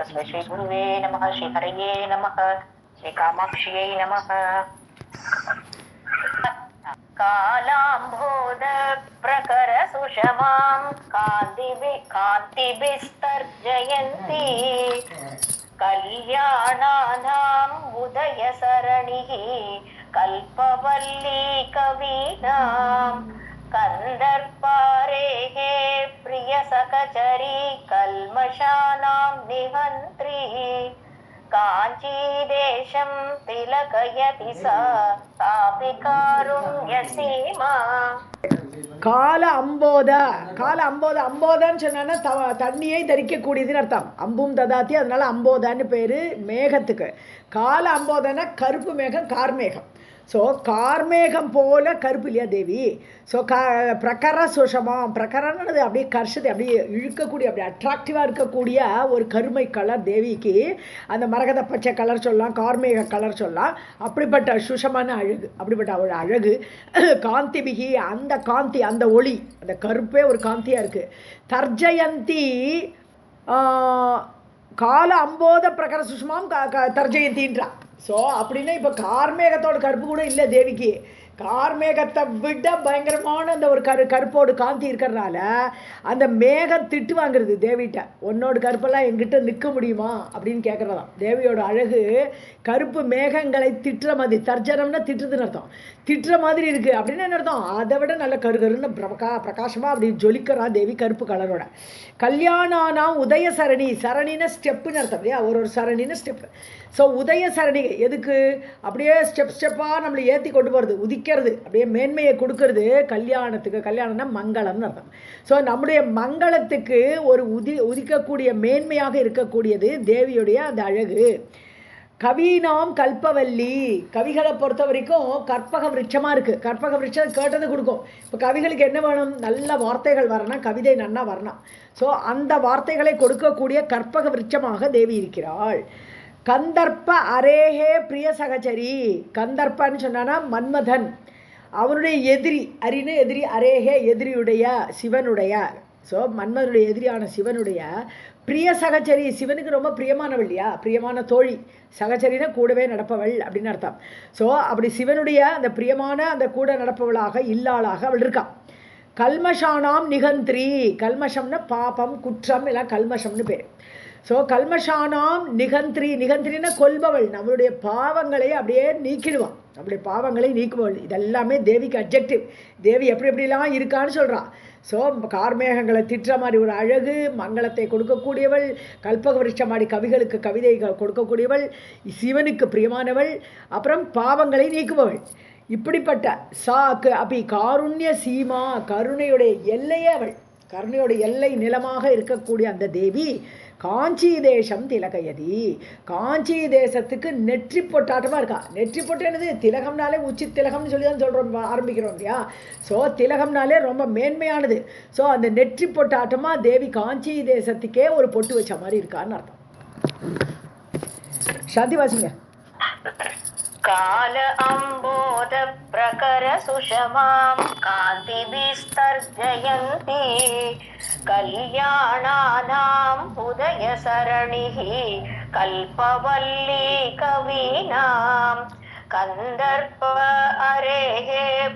तस्मै श्री गुरुवे नमः, श्री हरये नमः, श्री कामाक्ष्यै नमः। कालाम्भोद प्रकर सुषमां कान्तिभिस्तर्जयन्ती कल्याणानाम् उदयसरणिः कल्पवल्ली कवीनां कन्दर्पारेः प्रियसखचरी कल्मषानां निहन्त्री काञ्चीदेशं तिलकयति सा तापि कारुण्यसीमा। கால அம்போத அம்போதன்னு சொன்னா தண்ணியை தரிக்கக்கூடியதுன்னு அர்த்தம். அம்பும் ததாத்தி, அதனால அம்போதான்னு பேரு மேகத்துக்கு. கால அம்போதன்னா கருப்பு மேகம், கார்மேகம். ஸோ கார்மேகம் போல கருப்பு இல்லையா தேவி. ஸோ பிரகர சுஷமாம், பிரகரன்றது அப்படியே கர்ஷத்தை அப்படியே இழுக்கக்கூடிய, அப்படியே அட்ராக்டிவாக இருக்கக்கூடிய ஒரு கருமை கலர் தேவிக்கு. அந்த மரகத பச்சை கலர் சொல்லலாம், கார்மேக கலர் சொல்லலாம். அப்படிப்பட்ட சுஷமான அழகு, அப்படிப்பட்ட அவள் அழகு. காந்திபிகி, அந்த காந்தி, அந்த ஒளி, அந்த கருப்பே ஒரு காந்தியாக இருக்குது. தர்ஜயந்தி கால அம்போத பிரகர சுஷ்மாம் தர்ஜயந்தின்றா. ஸோ அப்படின்னா இப்போ கார்மேகத்தோட கருப்பு கூட இல்லை தேவிக்கு. கார்மேகத்தை விட பயங்கரமான அந்த ஒரு கருப்போடு காந்தி இருக்கிறதுனால அந்த மேகம் திட்டு வாங்குறது தேவிகிட்ட. உன்னோட கருப்பெல்லாம் எங்கிட்ட நிற்க முடியுமா அப்படின்னு கேட்குறதாம். தேவியோட அழகு கருப்பு மேகங்களை திட்டுற மாதிரி, தர்ஜனம்னா திட்டுறதுன்னு அர்த்தம். திட்டுற மாதிரி இருக்குது அப்படின்னு என்ன அர்த்தம்? அதை விட நல்ல கருன்னு பிரகாசமாக அப்படி ஜொலிக்கிறான் தேவி கருப்பு கலரோட. கல்யாணானா உதய சரணி, சரணின ஸ்டெப்புன்னு அர்த்தம் இல்லையா, ஒரு சரணின்னு ஸ்டெப்பு. ஸோ உதய சரணி எதுக்கு? அப்படியே ஸ்டெப்பாக நம்மளை ஏற்றி கொண்டு போகிறது, உதிக்கிறது, அப்படியே மேன்மையை கொடுக்கறது கல்யாணத்துக்கு. கல்யாணம்னா மங்களம்னு அர்த்தம். ஸோ நம்முடைய மங்களத்துக்கு ஒரு உதிக்கக்கூடிய மேன்மையாக இருக்கக்கூடியது தேவியுடைய அந்த அழகு. கவினாம் கல்பவல்லி, கவிகளை பொறுத்த வரைக்கும் கற்பக விருட்சமாக இருக்குது. கற்பக விருட்சம் கேட்டது கொடுக்கும். இப்போ கவிகளுக்கு என்ன வேணும்? நல்ல வார்த்தைகள் வரணும், கவிதை நன்னா வரணும். ஸோ அந்த வார்த்தைகளை கொடுக்கக்கூடிய கற்பக விருட்சமாக தேவி இருக்கிறாள். கந்தர்ப்ப அரேஹே பிரிய சகச்சரி, கந்தர்ப்பன்னு சொன்னான்னா மன்மதன், அவனுடைய எதிரி. அரின்னு எதிரி, அரேஹே எதிரியுடைய, சிவனுடைய. ஸோ மன்மதனுடைய எதிரியான சிவனுடைய பிரிய சகச்சரி, சிவனுக்கு ரொம்ப பிரியமானவள் இல்லையா, பிரியமான தோழி. சகச்சரினா கூடவே நடப்பவள் அப்படின்னு அர்த்தம். ஸோ அப்படி சிவனுடைய அந்த பிரியமான அந்த கூட நடப்பவளாக இல்லாளாக அவள் இருக்கா. கல்மஷானாம் நிகந்திரி, கல்மஷம்னா பாபம் குற்றம் எல்லாம் கல்மஷம்னு பேர். ஸோ கல்மஷானாம் நிகந்திரி, நிகந்திரின்னா கொல்பவள், நம்மளுடைய பாவங்களை அப்படியே நீக்கிடுவான், நம்முடைய பாவங்களை நீக்குபவள். இதெல்லாமே தேவிக்கு அப்ஜெக்டிவ். தேவி எப்படி எப்படிலாம் இருக்கான்னு சொல்கிறான். ஸோ கார்மேகங்களை திட்டுற மாதிரி ஒரு அழகு, மங்களத்தை கொடுக்கக்கூடியவள், கல்பக விருட்சமாடி கவிகளுக்கு கவிதைகள் கொடுக்கக்கூடியவள், சிவனுக்கு பிரியமானவள், அப்புறம் பாவங்களை நீக்குபவள். இப்படிப்பட்ட சாக்கு அபி காருண்ய சீமா, கருணையுடைய எல்லையே அவள், கருணையோட எல்லை நிலமாக இருக்கக்கூடிய அந்த தேவி காஞ்சி தேசம் திலகயதி, காஞ்சி தேசத்துக்கு நெற்றி பொட்டாட்டமாக இருக்கா. நெற்றி பொட்டு என்னது? திலகம்னாலே உச்சி திலகம்னு சொல்லி தான் சொல்கிறோம், ஆரம்பிக்கிறோம் இல்லையா. ஸோ திலகம்னாலே ரொம்ப மேன்மையானது. ஸோ அந்த நெற்றி பொட்டாட்டமாக தேவி காஞ்சி தேசத்துக்கே ஒரு பொட்டு வச்ச மாதிரி இருக்கான்னு அர்த்தம். சாந்தி வாசிங்க. काल अम्बोध प्रकर सुषमां कान्तिभिस्तर्जयन्ती कल्याणानाम् उदयसरणिः कल्पवल्ली कवीनां कन्दर्प अरेः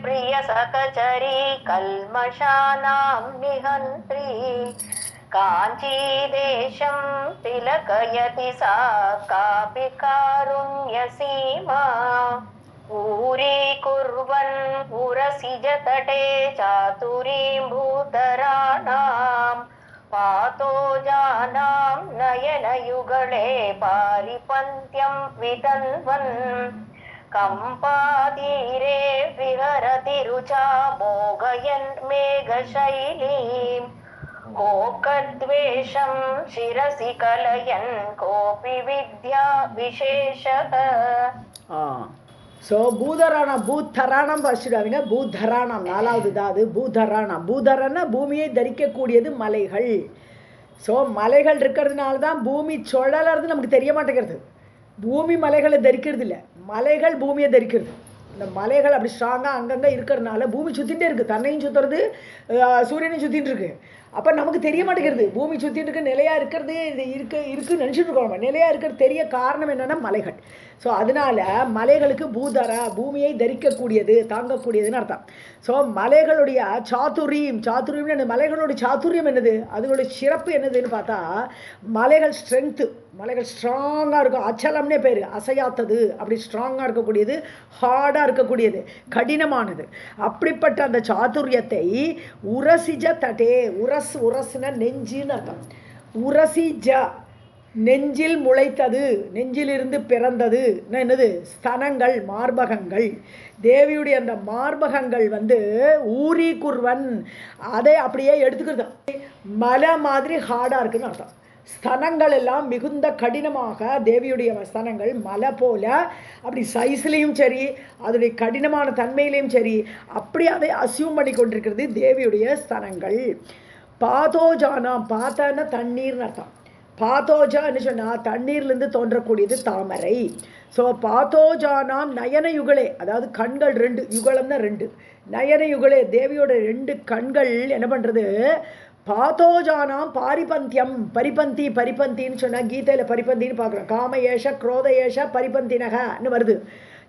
प्रियसखचरी कल्मषानां निहन्त्री काञ्चीदेशं तिलकयति सा कापि कारुण्यसीमा। ऊरीकुर्वन् उरसिजतटे चातुरीं भूतराणां पातोजानां नयनयुगले पारिपन्त्यं वितन्वन् कम्पातीरे विहरति रुचा मोघयन् मेघशैलीं गोकद्वेषं शिरसि कलयन् कोऽपि विद्या विशेषः. ஸோ பூதராணம், பூத்தராணம் வச்சுடுவாங்க. பூதராணம் நாலாவது தான் அது. பூதராணம், பூதரன்னா பூமியை தரிக்கக்கூடியது மலைகள். ஸோ மலைகள் இருக்கிறதுனால தான் பூமி சுழலறது நமக்கு தெரிய மாட்டேங்கிறது. பூமி மலைகளை தரிக்கிறது இல்லை, மலைகள் பூமியை தரிக்கிறது. இந்த மலைகள் அப்படி ஸ்ட்ராங்காக அங்கங்கே இருக்கிறதுனால பூமி சுற்றிகிட்டே இருக்குது. தன்னையும் சுற்றுறது, சூரியனையும் சுற்றிட்டு இருக்கு. அப்போ நமக்கு தெரிய மாட்டேங்கிறது. பூமி சுற்றிட்டு இருக்க நிலையாக இருக்கிறது இது இருக்குன்னு நினச்சிட்டு இருக்கோம். நம்ம நிலையாக இருக்கிறது தெரிய காரணம் என்னென்னா மலைகள். ஸோ அதனால மலைகளுக்கு பூதரா, பூமியை தரிக்கக்கூடியது, தாங்கக்கூடியதுன்னு அர்த்தம். ஸோ மலைகளுடைய சாதுரியம் என்ன, மலைகளுடைய சாதுரியம் என்னது, அதனுடைய சிறப்பு என்னதுன்னு பார்த்தா மலைகள் ஸ்ட்ரென்த்து, மலைகள் ஸ்ட்ராங்காக இருக்கும். அச்சலம்னே பேர், அசையாத்தது, அப்படி ஸ்ட்ராங்காக இருக்கக்கூடியது, ஹார்டாக இருக்கக்கூடியது, கடினமானது. அப்படிப்பட்ட அந்த சாதுரியத்தை உரசிஜ தட்டே, உரசுன நெஞ்சுன்னு அர்த்தம். உரசிஜ நெஞ்சில் முளைத்தது, நெஞ்சிலிருந்து பிறந்தது என்னது, ஸ்தனங்கள், மார்பகங்கள். தேவியுடைய அந்த மார்பகங்கள் ஊரி குர்வன், அதை அப்படியே எடுத்துக்கிறது, மலை மாதிரி ஹார்டாக இருக்குன்னு அர்த்தம். ஸ்தனங்கள் எல்லாம் மிகுந்த கடினமாக, தேவியுடைய ஸ்தனங்கள் மலை போல அப்படி சைஸ்லேயும் சரி, அதனுடைய கடினமான தன்மையிலையும் சரி, அப்படி அதை அசியூம் பண்ணி கொண்டிருக்கிறது தேவியுடைய ஸ்தனங்கள். பாதோஜானாம், பாத்தன தண்ணீர்னு அர்த்தம். பாத்தோஜான்னு சொன்னால் தண்ணீர்லேருந்து தோன்றக்கூடியது தாமரை. ஸோ பாத்தோஜானாம் நயன யுகளே, அதாவது கண்கள் ரெண்டு, யுகலம்னா ரெண்டு, நயன யுகளே, தேவியோட ரெண்டு கண்கள் என்ன பண்ணுறது, பாத்தோஜானாம் பாரிபந்தியம், பரிபந்தின்னு சொன்னால் கீதையில் பரிபந்தின்னு பார்க்குறோம். காமயேஷ குரோதயேஷ பரிபந்தினகன்னு வருது.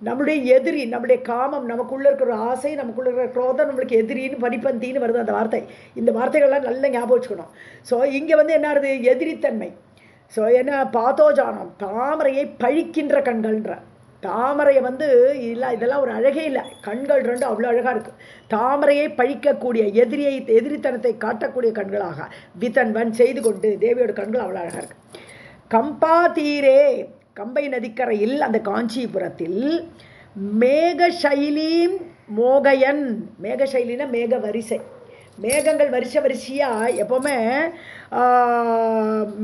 நம்மளுடைய எதிரி, நம்முடைய காமம், நமக்குள்ளே இருக்கிற ஆசை, நமக்குள்ளே இருக்கிற குரோதம் நம்மளுக்கு எதிரின்னு பரிபந்தின்னு வருது அந்த வார்த்தை. இந்த வார்த்தைகள்லாம் நல்ல ஞாபகம் வச்சுக்கணும். ஸோ இங்கே என்ன ஆகுது, எதிரித்தன்மை. ஸோ என்ன, பாத்தோஜானம் தாமரையை பழிக்கின்ற கண்கள்ன்ற, தாமரையை இல்லை, இதெல்லாம் ஒரு அழகே இல்லை, கண்கள் ரெண்டு அவ்வளோ அழகாக இருக்குது. தாமரையை பழிக்கக்கூடிய, எதிரித்தனத்தை காட்டக்கூடிய கண்களாக விதன்வன் செய்து கொண்டு தேவியோட கண்கள் அவ்வளோ அழகாக இருக்குது. கம்பா தீரே, கம்பை நதிக்கரையில் அந்த காஞ்சிபுரத்தில் மேகசைலீம் மோகயன், மேகசைலினா மேக வரிசை, மேகங்கள் வரிசையாக எப்போவுமே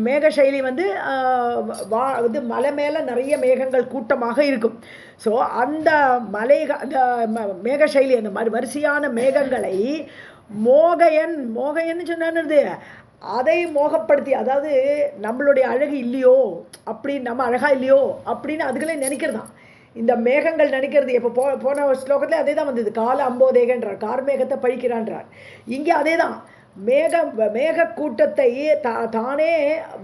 மேகசைலி மலை மேலே நிறைய மேகங்கள் கூட்டமாக இருக்கும். ஸோ அந்த அந்த மேகசைலி, அந்த வரிசையான மேகங்களை மோகயன்னு சொன்னானது, அதை மோகப்படுத்தி, அதாவது நம்மளுடைய அழகு இல்லையோ அப்படின்னு, நம்ம அழகாக இல்லையோ அப்படின்னு அதுகளே நினைக்கிறதான் இந்த மேகங்கள் நினைக்கிறது. இப்போ போன ஸ்லோகத்தில் அதே தான் வந்தது, கால அம்போதேகன்றார், கார்மேகத்தை பழிக்கிறான்றார். இங்கே அதே தான், மேக கூட்டத்தை தானே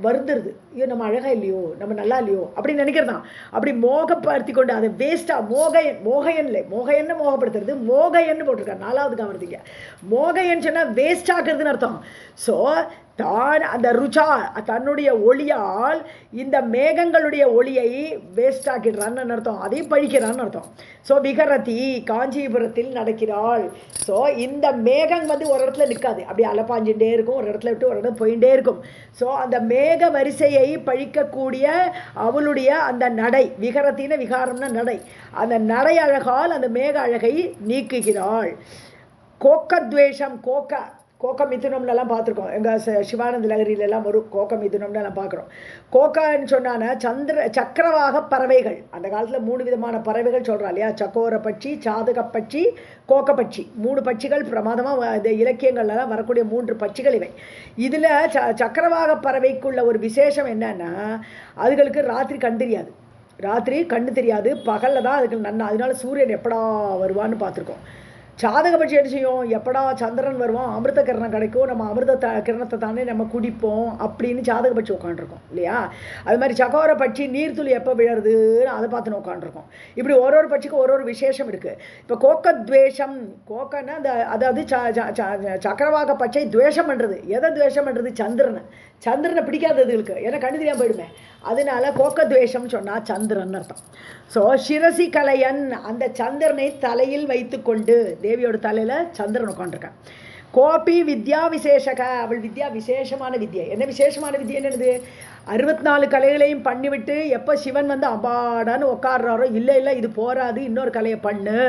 வருந்துருது, ஐயோ நம்ம அழகாக இல்லையோ, நம்ம நல்லா இல்லையோ அப்படின்னு நினைக்கிறதான். அப்படி மோகப்படுத்தி கொண்டு அதை வேஸ்ட்டாக, மோகையன்னு மோகப்படுத்துறது, மோகையன்னு போட்டிருக்காரு 4வது காவறதுங்க. மோகையன்னு சொன்னால் வேஸ்ட் ஆக்குறதுன்னு அர்த்தம். ஸோ தான் அந்த ருச்சா, தன்னுடைய ஒளியால் இந்த மேகங்களுடைய ஒளியை வேஸ்ட் ஆக்கிடுறான்னு அர்த்தம், அதை பழிக்கிறான்னு அர்த்தம். ஸோ விகரதி, காஞ்சிபுரத்தில் நடக்கிறாள். ஸோ இந்த மேகம் ஒரு இடத்துல நிற்காது, அப்படி அலப்பாஞ்சுட்டே இருக்கும், ஒரு இடத்துல விட்டு ஒரு இடம் போயிட்டே இருக்கும். ஸோ அந்த மேக வரிசையை பழிக்கக்கூடிய அவளுடைய அந்த நடை, விகரத்தின விகாரம்னா நடை, அந்த நடை அழகால் அந்த மேக அழகை நீக்குகிறாள். கோக்கத்வேஷம், கோக்க மிதுனம்லாம் பார்த்துருக்கோம், எங்கள் சிவானந்த லகரியிலெல்லாம் வரும் கோக்க மிதுனம்னு எல்லாம் பார்க்குறோம். கோக்கன்னு சொன்னான சக்கரவாக பறவைகள், அந்த காலத்தில் 3 விதமான பறவைகள் சொல்கிறா இல்லையா, சக்கோர பட்சி, சாதக பட்சி, கோக்க பட்சி, 3 பட்சிகள் பிரமாதமாக இந்த இலக்கியங்கள்லாம் வரக்கூடிய 3 பட்சிகள் இவை. இதில் சக்கரவாக பறவைக்குள்ள ஒரு விசேஷம் என்னன்னா, அதுகளுக்கு ராத்திரி கண்ணு தெரியாது, பகலில் தான் அதுக்கு நன்னா, அதனால சூரியன் எப்படா வருவான்னு பார்த்துருக்கோம். சாதக பட்சி என்ன செய்யும், எப்படா சந்திரன் வருவான், அமிர்த கிரணம் கிடைக்கும், நம்ம அமிர்த கிரணத்தை தானே நம்ம குடிப்போம் அப்படின்னு சாதக பட்சி உட்காந்துருக்கோம் இல்லையா. அது மாதிரி சக்கோர பட்சி நீர்த்துளி எப்போ விழருதுன்னு அதை பார்த்துன்னு உட்காந்துருக்கோம். இப்படி ஒரு பட்சிக்கும் ஒரு விசேஷம் இருக்குது. இப்போ கோக்கத்வேஷம், கோக்கன்னா அந்த, அதாவது சக்கரவாக பட்சை துவேஷம் பண்ணுறது, எதை துவேஷம் பண்ணுறது, சந்திரனை பிடிக்காததுகளுக்கு, ஏன்னா கண்ணு தெரியாமல் போயிடுமே, அதனால கோக்கத்வேஷம் சொன்னால் சந்திரன் அர்த்தம். ஸோ சிரசி கலையன், அந்த சந்திரனை தலையில் வைத்து கொண்டு, தேவியோட தலையில் சந்திரன் உட்காந்துருக்கேன். கோபி வித்யா விசேஷக, அவள் வித்யா விசேஷமான வித்யை. என்ன விசேஷமான வித்யை என்னது, 64 கலைகளையும் பண்ணிவிட்டு எப்போ சிவன் அம்பாடான்னு உட்காடுறாரோ, இல்லை இது போராது, இன்னொரு கலையை பண்ணு,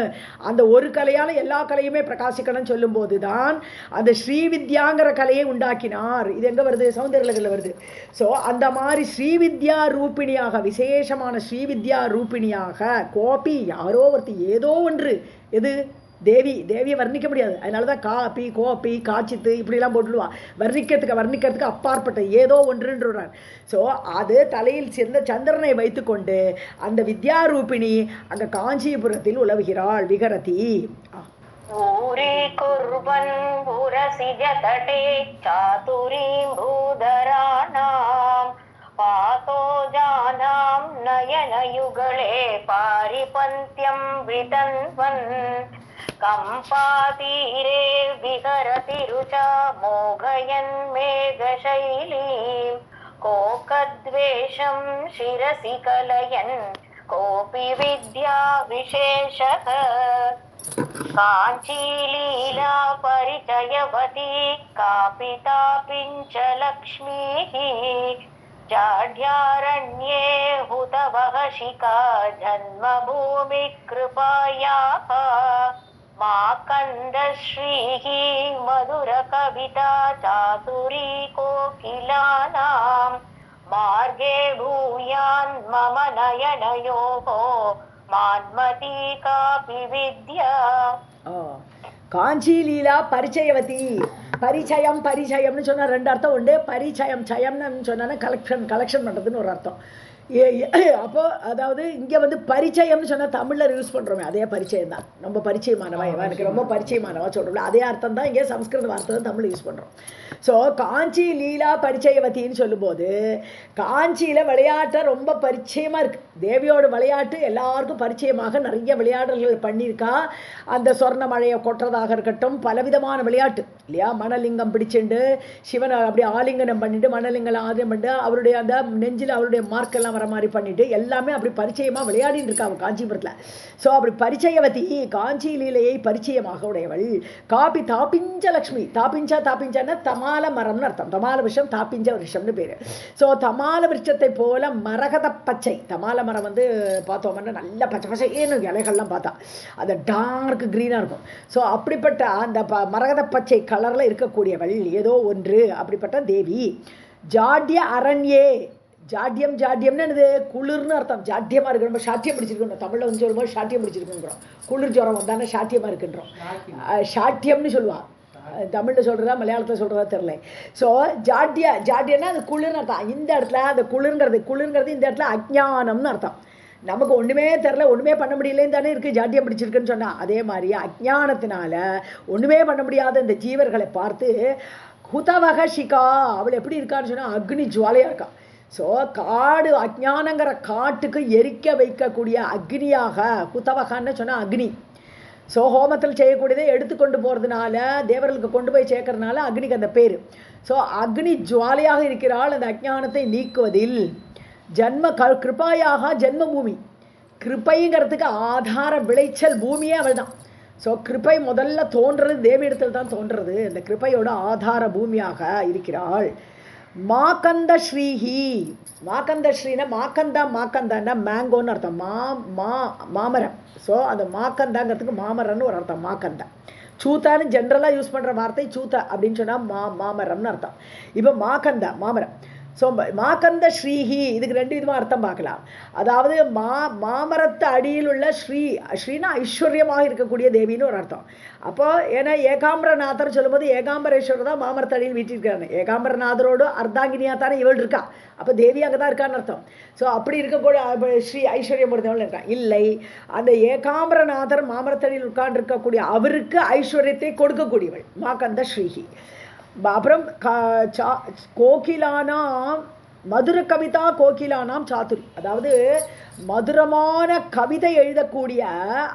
அந்த ஒரு கலையால் எல்லா கலையுமே பிரகாசிக்கணும்னு சொல்லும்போது தான் அந்த ஸ்ரீவித்யாங்கிற கலையை உண்டாக்கினார். இது எங்கே வருது, சௌந்தர்யலகரில் வருது. ஸோ அந்த மாதிரி ஸ்ரீவித்யா ரூபிணியாக, விசேஷமான ஸ்ரீவித்யா ரூபிணியாக, கோபி யாரோ ஒருத்தி, ஏதோ ஒன்று, எது தேவியை வர்ணிக்க முடியாது, அதனால தான் காப்பி கோப்பி காய்ச்சித்து இப்படிலாம் போட்டுடுவா, வர்ணிக்கிறதுக்கு அப்பாற்பட்ட ஏதோ ஒன்றுன்றார். ஸோ அது தலையில் சேர்ந்த சந்திரனை வைத்துக்கொண்டு அந்த வித்யாரூபிணி அங்கே காஞ்சிபுரத்தில் உலவுகிறாள். விகரதி ऊरी कुर्वन् पुरसिजतटे चातुरीं भूधराणां पातो जानां नयनयुगले पारिपन्त्यं वितन्वन् कम्पातीरे विहरति रुचा मोघयन् मेघशैलीं कोकद्वेषं शिरसि कलयन् कोऽपि विद्या विशेषः काञ्चीलीला परिचयवती कापि तापिञ्च लक्ष्मीः जाढ्यारण्ये हुतवः शिखा जन्मभूमिकृपायाः माकन्दश्रीः मधुरकविता चातुरी कोकिलानां मार्गे भूयान् मम नयनयोः मान्मती कापि विद्या காஞ்சி லீலா பரிச்சயவதி. பரிச்சயம் பரிச்சயம்னு சொன்னால் ரெண்டு அர்த்தம் உண்டு. பரிச்சயம் சயம்னு சொன்னா கலெக்ஷன் பண்ணுறதுன்னு ஒரு அர்த்தம். அப்போ அதாவது இங்கே வந்து பரிச்சயம்னு சொன்னால் தமிழில் யூஸ் பண்ணுறோமே அதே பரிச்சயம் தான். ரொம்ப பரிச்சயமானவா எனக்கு ரொம்ப பரிச்சயமானவா சொல்கிறோம்ல அதே அர்த்தம் தான் இங்கே சம்ஸ்கிருத வார்த்தை தான் தமிழ் யூஸ் பண்ணுறோம். ஸோ காஞ்சி லீலா பரிச்சயவத்தின்னு சொல்லும்போது காஞ்சியில் விளையாட்டை ரொம்ப பரிச்சயமாக இருக்குது. தேவியோட விளையாட்டு எல்லாருக்கும் பரிச்சயமாக நிறைய விளையாடல்கள் பண்ணியிருக்கா. அந்த சொர்ண மழையை கொட்டுறதாக இருக்கட்டும், பலவிதமான விளையாட்டு இல்லையா. மணலிங்கம் பிடிச்சிண்டு சிவனை அப்படி ஆலிங்கனம் பண்ணிட்டு மணலிங்கம் ஆலிங்கம் பண்ணிட்டு அவருடைய அந்த நெஞ்சில் அவருடைய மார்க்கெல்லாம் வர மாதிரி பண்ணிட்டு எல்லாமே அப்படி பரிச்சயமாக விளையாடிட்டு இருக்கா அவள் காஞ்சிபுரத்தில். ஸோ அப்படி பரிச்சயவதி காஞ்சி லீலையை பரிச்சயமாக உடையவள். காபி தாப்பிஞ்ச லக்ஷ்மி. தாப்பிஞ்சான்னா தமால மரம்னு அர்த்தம். தமால விஷம் தாப்பிஞ்ச விஷம்னு பேர். ஸோ தமால விருட்சத்தை போல மரகத பச்சை. தமால மரம் வந்து பார்த்தோம்னா நல்ல பச்சை பச்சைன்னு இலைகள்லாம் பார்த்தா அது டார்க் க்ரீனாக இருக்கும். ஸோ அப்படிப்பட்ட அந்த மரகத பச்சை கலரில் இருக்கக்கூடியவள் ஏதோ ஒன்று அப்படிப்பட்ட தேவி. ஜாட்ய அரண்யே. ஜாட்யம்னு என்னது குளிர்னு அர்த்தம். ஜாட்டியமாக இருக்கு. நம்ம ஷாட்டியம் பிடிச்சிருக்கோம் தமிழில் வந்து சொல்லும்போது ஷாட்டியம் பிடிச்சிருக்குங்கிறோம். குளிர் ஜுரம் வந்தானே ஷாட்டியமாக இருக்குன்றோம். ஷாட்டியம்னு சொல்லுவாள். தமிழில் சொல்கிறதா மலையாளத்தில் சொல்கிறதா தெரில. ஸோ ஜாட்டியன்னா அது குளிர்னு அர்த்தம். இந்த இடத்துல அந்த குளிர்ங்கிறது இந்த இடத்துல அஜ்ஞானம்னு அர்த்தம். நமக்கு ஒன்றுமே தெரில, ஒன்றுமே பண்ண முடியலேன்னு தானே இருக்குது ஜாட்டியம் பிடிச்சிருக்குன்னு சொன்னால். அதே மாதிரி அஜ்ஞானத்தினால ஒன்றுமே பண்ண முடியாத இந்த ஜீவர்களை பார்த்து ஹுதவக ஷிகா. அவள் எப்படி இருக்கான்னு சொன்னால் அக்னி ஜுவாலையாக இருக்கா. ஸோ காடு அஜ்ஞானங்கிற காட்டுக்கு எரிக்க வைக்கக்கூடிய அக்னியாக ஹுதவகான்னு சொன்னால் அக்னி. ஸோ ஹோமத்தில் செய்யக்கூடியதை எடுத்துக்கொண்டு போகிறதுனால தேவர்களுக்கு கொண்டு போய் சேர்க்கறதுனால அக்னிக்கு அந்த பேர். ஸோ அக்னி ஜுவாலையாக இருக்கிறாள் அந்த அஜ்ஞானத்தை நீக்குவதில். ஜன்ம கிருப்பாயாக ஜென்ம பூமி. கிருப்பைங்கிறதுக்கு ஆதார விளைச்சல் பூமியே அவள் தான். ஸோ கிருப்பை முதல்ல தோன்றது தேவி இடத்துல தான் தோன்றது. அந்த கிருப்பையோட ஆதார பூமியாக இருக்கிறாள். மாகந்த ஸ்ரீஹி. மாகந்த ஸ்ரீனா மாக்கந்தான்னா மேங்கோன்னு அர்த்தம். மாமரம். ஸோ அந்த மாக்கந்தாங்கிறதுக்கு மாமரம்னு ஒரு அர்த்தம். மாக்கந்தா சூத்தான்னு ஜென்ரலாக யூஸ் பண்ணுற வார்த்தை சூத்தா அப்படின்னு சொன்னால் மாமரம்னு அர்த்தம். இப்போ மாமரம். ஸோ மாகந்த ஸ்ரீஹி இதுக்கு ரெண்டு விதமாக அர்த்தம் பார்க்கலாம். அதாவது மாமரத்து அடியில் உள்ள ஸ்ரீனா ஐஸ்வர்யமாக இருக்கக்கூடிய தேவின்னு ஒரு அர்த்தம். அப்போ ஏன்னா ஏகாம்பரநாதர் சொல்லும்போது ஏகாம்பரேஸ்வரர் தான் மாமரத்து அடியில் வீட்டிருக்காங்க. ஏகாம்பரநாதரோடு அர்த்தாங்கினியாக தானே இவள் இருக்கா. அப்போ தேவி அங்கே தான் இருக்கான்னு அர்த்தம். ஸோ அப்படி இருக்கக்கூடிய ஸ்ரீ ஐஸ்வர்யம் உடையவள் இருக்கா. இல்லை, அந்த ஏகாம்பரநாதர் மாமரத்தடியில் உட்கார்ந்து இருக்கக்கூடிய அவருக்கு ஐஸ்வர்யத்தை கொடுக்கக்கூடியவள் மாகந்த ஸ்ரீஹி. அப்புறம் கோகிலானாம் மதுர கவிதா கோகிலானாம் சாத்துரி. அதாவது மதுரமான கவிதை எழுதக்கூடிய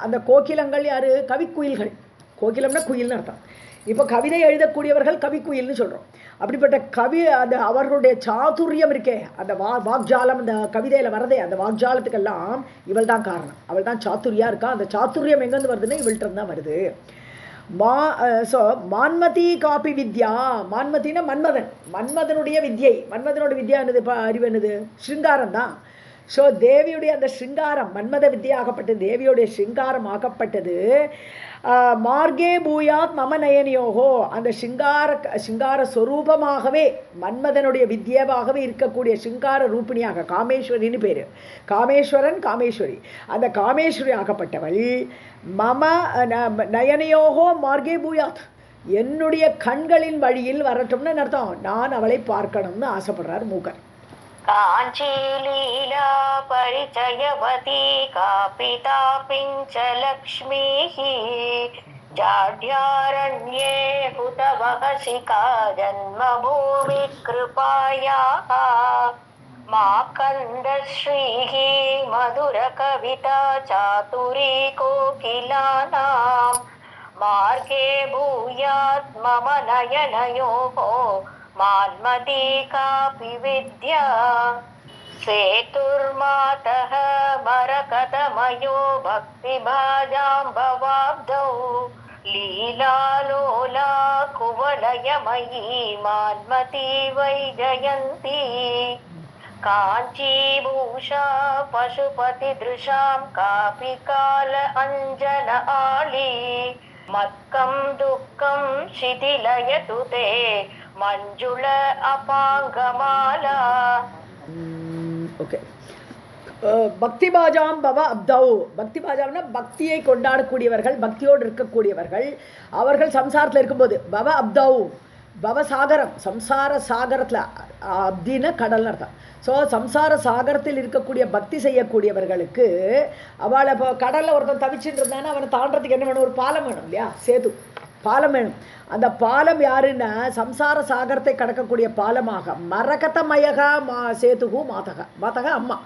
அந்த கோகிலங்கள் யாரு? கவிக்குயில்கள். கோகிலம்னா குயில்னு அர்த்தம். இப்போ கவிதை எழுதக்கூடியவர்கள் கவிக்குயில்னு சொல்கிறோம். அப்படிப்பட்ட அந்த அவர்களுடைய சாதுரியம் இருக்கே, அந்த வாக்ஜாலம் அந்த கவிதையில் வரதே, அந்த வாக்ஜாலத்துக்கெல்லாம் இவள் தான் காரணம். அவள் தான் சாத்துரியாக இருக்கா. அந்த சாத்துரியம் எங்கேருந்து வருதுன்னா இவள்கிட்ட தான் வருது. ஸோ மான்மதி காப்பி வித்யா. மான்மதினா மன்மதனுடைய வித்யை. மன்மதனோட வித்யா என்னது? இப்போ அறிவு என்னது? ஸ்ருங்காரம் தான். ஸோ தேவியுடைய அந்த ஸ்ருங்காரம் மன்மத வித்யாகப்பட்டது. தேவியுடைய ஸ்ருங்காரம் ஆக்கப்பட்டது. மார்கே பூயாத் மம நயனியோகோ. அந்த சிங்கார ஸ்வரூபமாகவே மன்மதனுடைய வித்யாவாகவே இருக்கக்கூடிய சிங்கார ரூபிணியாக காமேஸ்வரின்னு பேர். காமேஸ்வரன் காமேஸ்வரி. அந்த காமேஸ்வரி ஆகப்பட்டவள் மம நயனியோகோ மார்கே பூயாத். என்னுடைய கண்களின் வழியில் வரட்டும்னு அர்த்தம். நான் அவளை பார்க்கணும்னு ஆசைப்படுறார் மூக்கர். காஞ்சி லீலா பரிச்சயவதி காபி தாபிஞ்ச லக்ஷ்மீஹி जाड्यारण्ये हुतवहसिका जन्मभूमि कृपायाः माकन्दश्रीः मधुरकविता चातुरी कोकिलानां मार्गे भूयात् मम नयनयोः मान्मती कापि विद्या सेतुर्मातः मरकतमयो भक्तिभाजाम्बवाब्धौ लीलालोला कुवलयमयी मान्मती वैजयन्ती काञ्चीभूषा पशुपतिदृशां कापि काल अञ्जन आली मत्कं दुःखं शिथिलयतु ते मञ्जुल अपाङ्गमाला. ஓகே. பக்தி பாஜாம் பவ அப்தவ். பக்தி பாஜாம்னா பக்தியை கொண்டாடக்கூடியவர்கள், பக்தியோடு இருக்கக்கூடியவர்கள். அவர்கள் சம்சாரத்தில் இருக்கும்போது பவ அப்தவ், பவசாகரம், சம்சார சாகரத்தில், அப்தின கடல் அர்த்தம். ஸோ சம்சார சாகரத்தில் இருக்கக்கூடிய பக்தி செய்யக்கூடியவர்களுக்கு அவளை இப்போ கடலில் ஒருத்தன் தவிச்சுட்டு இருந்தானா அவனை தாண்டறதுக்கு என்ன வேணும்? ஒரு பாலம் வேணும் இல்லையா? சேது பாலம் வேணும். அந்த பாலம் யாருன்னா சம்சார சாகரத்தை கடக்கக்கூடிய பாலமாக மரகதமயக சேதுகு மாதக அம்மா.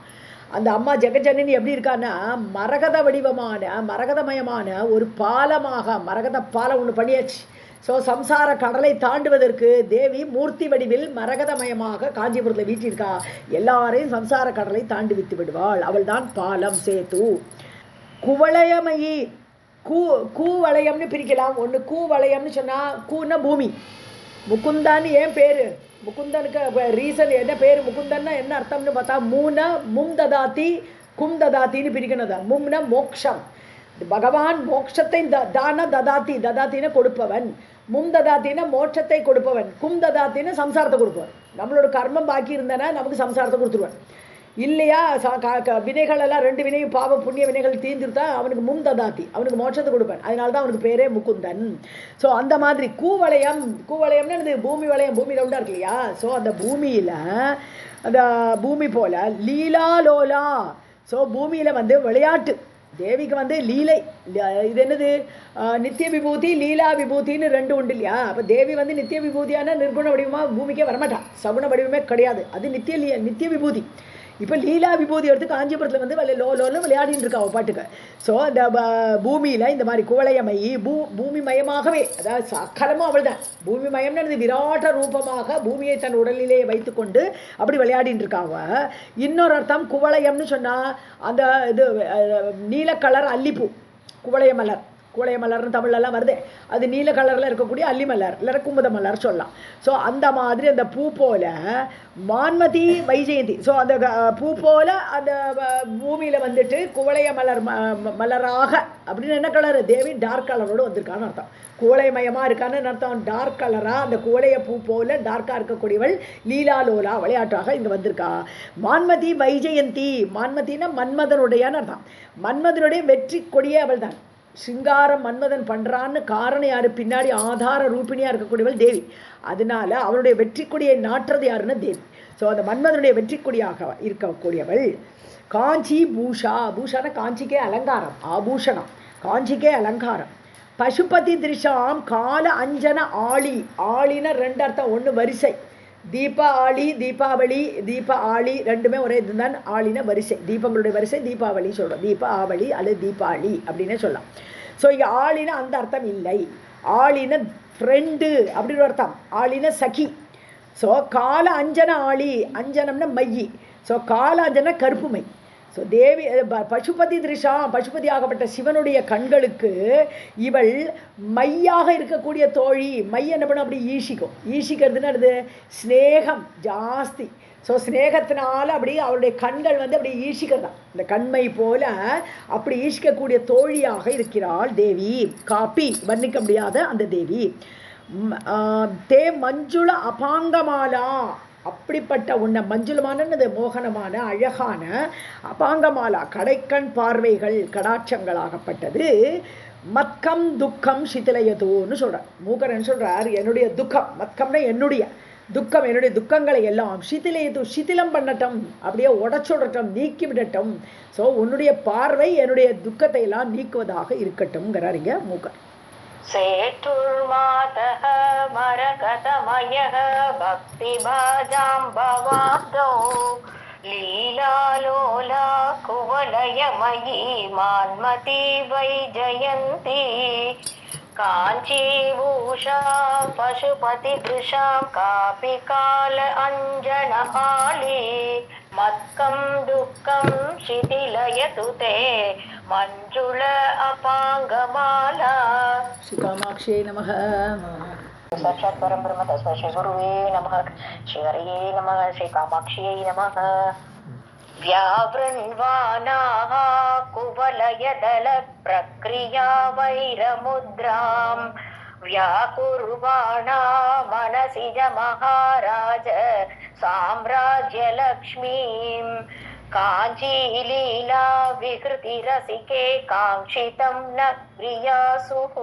அந்த அம்மா ஜெகஜனனி எப்படி இருக்கான்னா மரகத வடிவமான மரகதமயமான ஒரு பாலமாக, மரகத பாலம் ஒன்று பண்ணியாச்சு. ஸோ சம்சார கடலை தாண்டுவதற்கு தேவி மூர்த்தி வடிவில் மரகதமயமாக காஞ்சிபுரத்தில் வீட்டிருக்கா. எல்லாரையும் சம்சார கடலை தாண்டி விட்டு விடுவாள். அவள் தான் பாலம், சேது. குவளையமயி, கூவளையம்னு பிரிக்கலாம். ஒன்று கூவளையம்னு சொன்னால், கூன்னா பூமி. முகுந்தான்னு ஏன் பேர்? முகுந்தனுக்கு ரீசன் என்ன பேர்? முகுந்தன்னா என்ன அர்த்தம்னு பார்த்தா மூணா மும் ததாத்தி கும் ததாத்தின்னு பிரிக்கணும். தான் மும்னா மோக்ஷம். பகவான் மோட்சத்தை தான ததாத்தி, ததாத்தின கொடுப்பவன். மும் ததாத்தின மோட்சத்தை கொடுப்பவன். கும் ததாத்தின சம்சாரத்தை கொடுப்பவன். நம்மளோட கர்மம் பாக்கி இருந்தானா நமக்கு சம்சாரத்தை கொடுத்துருவன் இல்லையா? வினைகளெல்லாம் 2 வினையும் பாவம் புண்ணிய வினைகள் தீர்ந்துருத்தா அவனுக்கு மும் ததாத்தி, அவனுக்கு மோட்சத்தை கொடுப்பேன். அதனால தான் அவனுக்கு பேரே முகுந்தன். ஸோ அந்த மாதிரி கூவளையம்னா இது பூமி வளையம், பூமி ரவுண்டாக இருக்கு இல்லையா? ஸோ அந்த பூமியில், அந்த பூமி போல் லீலாலோலா. ஸோ பூமியில் வந்து விளையாட்டு. தேவிக்கு வந்து லீலை. இது என்னது? நித்திய விபூதி, லீலா விபூதின்னு 2 உண்டு இல்லையா? அப்போ தேவி வந்து நித்திய விபூதியான நிர்குண வடிவமாக பூமிக்கே வரமாட்டான். சகுண வடிவமே கிடையாது. அது நித்திய விபூதி. இப்போ லீலா விபூதி எடுத்து காஞ்சிபுரத்தில் வந்து லோலோன்னு விளையாடின்னு இருக்கா அவள் பாட்டுக்கு. ஸோ அந்த பூமியில் இந்த மாதிரி குவளையமயி, பூமி மயமாகவே, அதாவது சக்கலமும் அவள் தான். பூமி மயம்னு விராட்ட ரூபமாக பூமியை தன் உடலிலே வைத்துக்கொண்டு அப்படி விளையாடின்னு இருக்காவ. இன்னொரு அர்த்தம் குவளையம்னு சொன்னால் அந்த இது நீல கலர் அல்லிப்பூ, குவளைய மலர். கூளைய மலர்னு தமிழ்லாம் வருது. அது நீல கலரில் இருக்கக்கூடிய அல்லி மலர், இல்லை குமுத மலர் சொல்லலாம். ஸோ அந்த மாதிரி அந்த பூ போல மான்மதி வைஜெயந்தி. ஸோ அந்த பூ போல அந்த பூமியில் வந்துட்டு குவளைய மலராக அப்படின்னு என்ன கலர்? தேவி டார்க் கலரோடு வந்திருக்கான்னு அர்த்தம். கூளைமயமாக இருக்கான்னு அர்த்தம். டார்க் கலராக அந்த கூளைய பூ போல டார்க்காக இருக்கக்கூடியவள் லீலாலோலா விளையாட்டாக இங்கே வந்திருக்கா. மான்மதி வைஜெயந்தி. மான்மதினா மன்மதனுடையான்னு அர்த்தம். மன்மதனுடைய வெற்றி கொடியே அவள் தான். சிங்காரம் மன்மதன் பண்ணுறான்னு காரணம் யார்? பின்னாடி ஆதார ரூபிணியாக இருக்கக்கூடியவள் தேவி. அதனால அவளுடைய வெற்றி கொடியை நாட்டுறது யாருன்னா தேவி. ஸோ அந்த மன்மதனுடைய வெற்றி கொடியாக இருக்கக்கூடியவள் காஞ்சி பூஷா. பூஷான காஞ்சிக்கே அலங்காரம், ஆபூஷணம், காஞ்சிக்கே அலங்காரம். பசுபதி திருஷாம் கால அஞ்சன ஆளி. ஆளின 2 அர்த்தம். ஒன்று வரிசை, தீபாவளி, தீப ஆளி ரெண்டுமே ஒரே இதுதான். ஆளின வரிசை, தீபங்களுடைய வரிசை தீபாவளி சொல்கிறோம். தீபாவளி அல்லது தீபாவளி அப்படின்னே சொல்லலாம். ஸோ இங்கே ஆளின அந்த அர்த்தம் இல்லை. ஆளின ஃப்ரெண்டு அப்படின்னு அர்த்தம். ஆளின சகி. ஸோ கால அஞ்சன ஆளி. அஞ்சனம்னா மையி. ஸோ கால அஞ்சன கருப்பு மை. ஸோ தேவி பசுபதி திருஷா, பசுபதி ஆகப்பட்ட சிவனுடைய கண்களுக்கு இவள் மையாக இருக்கக்கூடிய தோழி. மை என்ன பண்ண அப்படி ஈஷிக்கும். ஈஷிக்கிறதுன்னு அது ஸ்னேகம் ஜாஸ்தி. ஸோ ஸ்னேகத்தினால அப்படி அவளுடைய கண்கள் வந்து அப்படி ஈஷிக்கிறதா. இந்த கண்மை போல அப்படி ஈஷிக்கக்கூடிய தோழியாக இருக்கிறாள் தேவி. காப்பி வர்ணிக்க முடியாத அந்த தேவி. தே மஞ்சுள அபாங்கமாலா. அப்படிப்பட்ட உன்னை மஞ்சுளமானது மோகனமான அழகான அபாங்கமாலா கடைக்கண் பார்வைகள் கடாட்சங்களாகப்பட்டது. மத்கம் துக்கம் சிதிலயதோன்னு சொல்கிறார். மூக்கரன் சொல்கிறார், என்னுடைய துக்கம், மத்கம்னா என்னுடைய துக்கம், என்னுடைய துக்கங்களை எல்லாம் சிதிலயது சிதிலம் பண்ணட்டும், அப்படியே உடச்சுடட்டும், நீக்கி விடட்டும். ஸோ உன்னுடைய பார்வை என்னுடைய துக்கத்தை எல்லாம் நீக்குவதாக இருக்கட்டும்ங்கிறார் இங்கே மூக்கர். सेतुर्मातः मरकतमयः भक्तिभाजां भवाब्दौ लीलालोला कुवलयमयी मान्मती वैजयन्ती काञ्चीभूषा पशुपतिदृशां कापि काल अञ्जनहाली मत्कं दुःखं शिथिलयतु ते मञ्जुल अपाङ्गमाला। श्रीकामाक्षी नमः। साक्षात् परं ब्रह्म तस्मै श्री गुरुवे नमः। श्रीहरये नमः। श्रीकामाक्ष्यै नमः। व्यावृण्वानाः कुवलयदलप्रक्रिया वैरमुद्रां व्याकुर्वाणा मनसिज महाराज साम्राज्यलक्ष्मीं काञ्चीलीला विकृतिरसिके काङ्क्षितं न प्रियासुः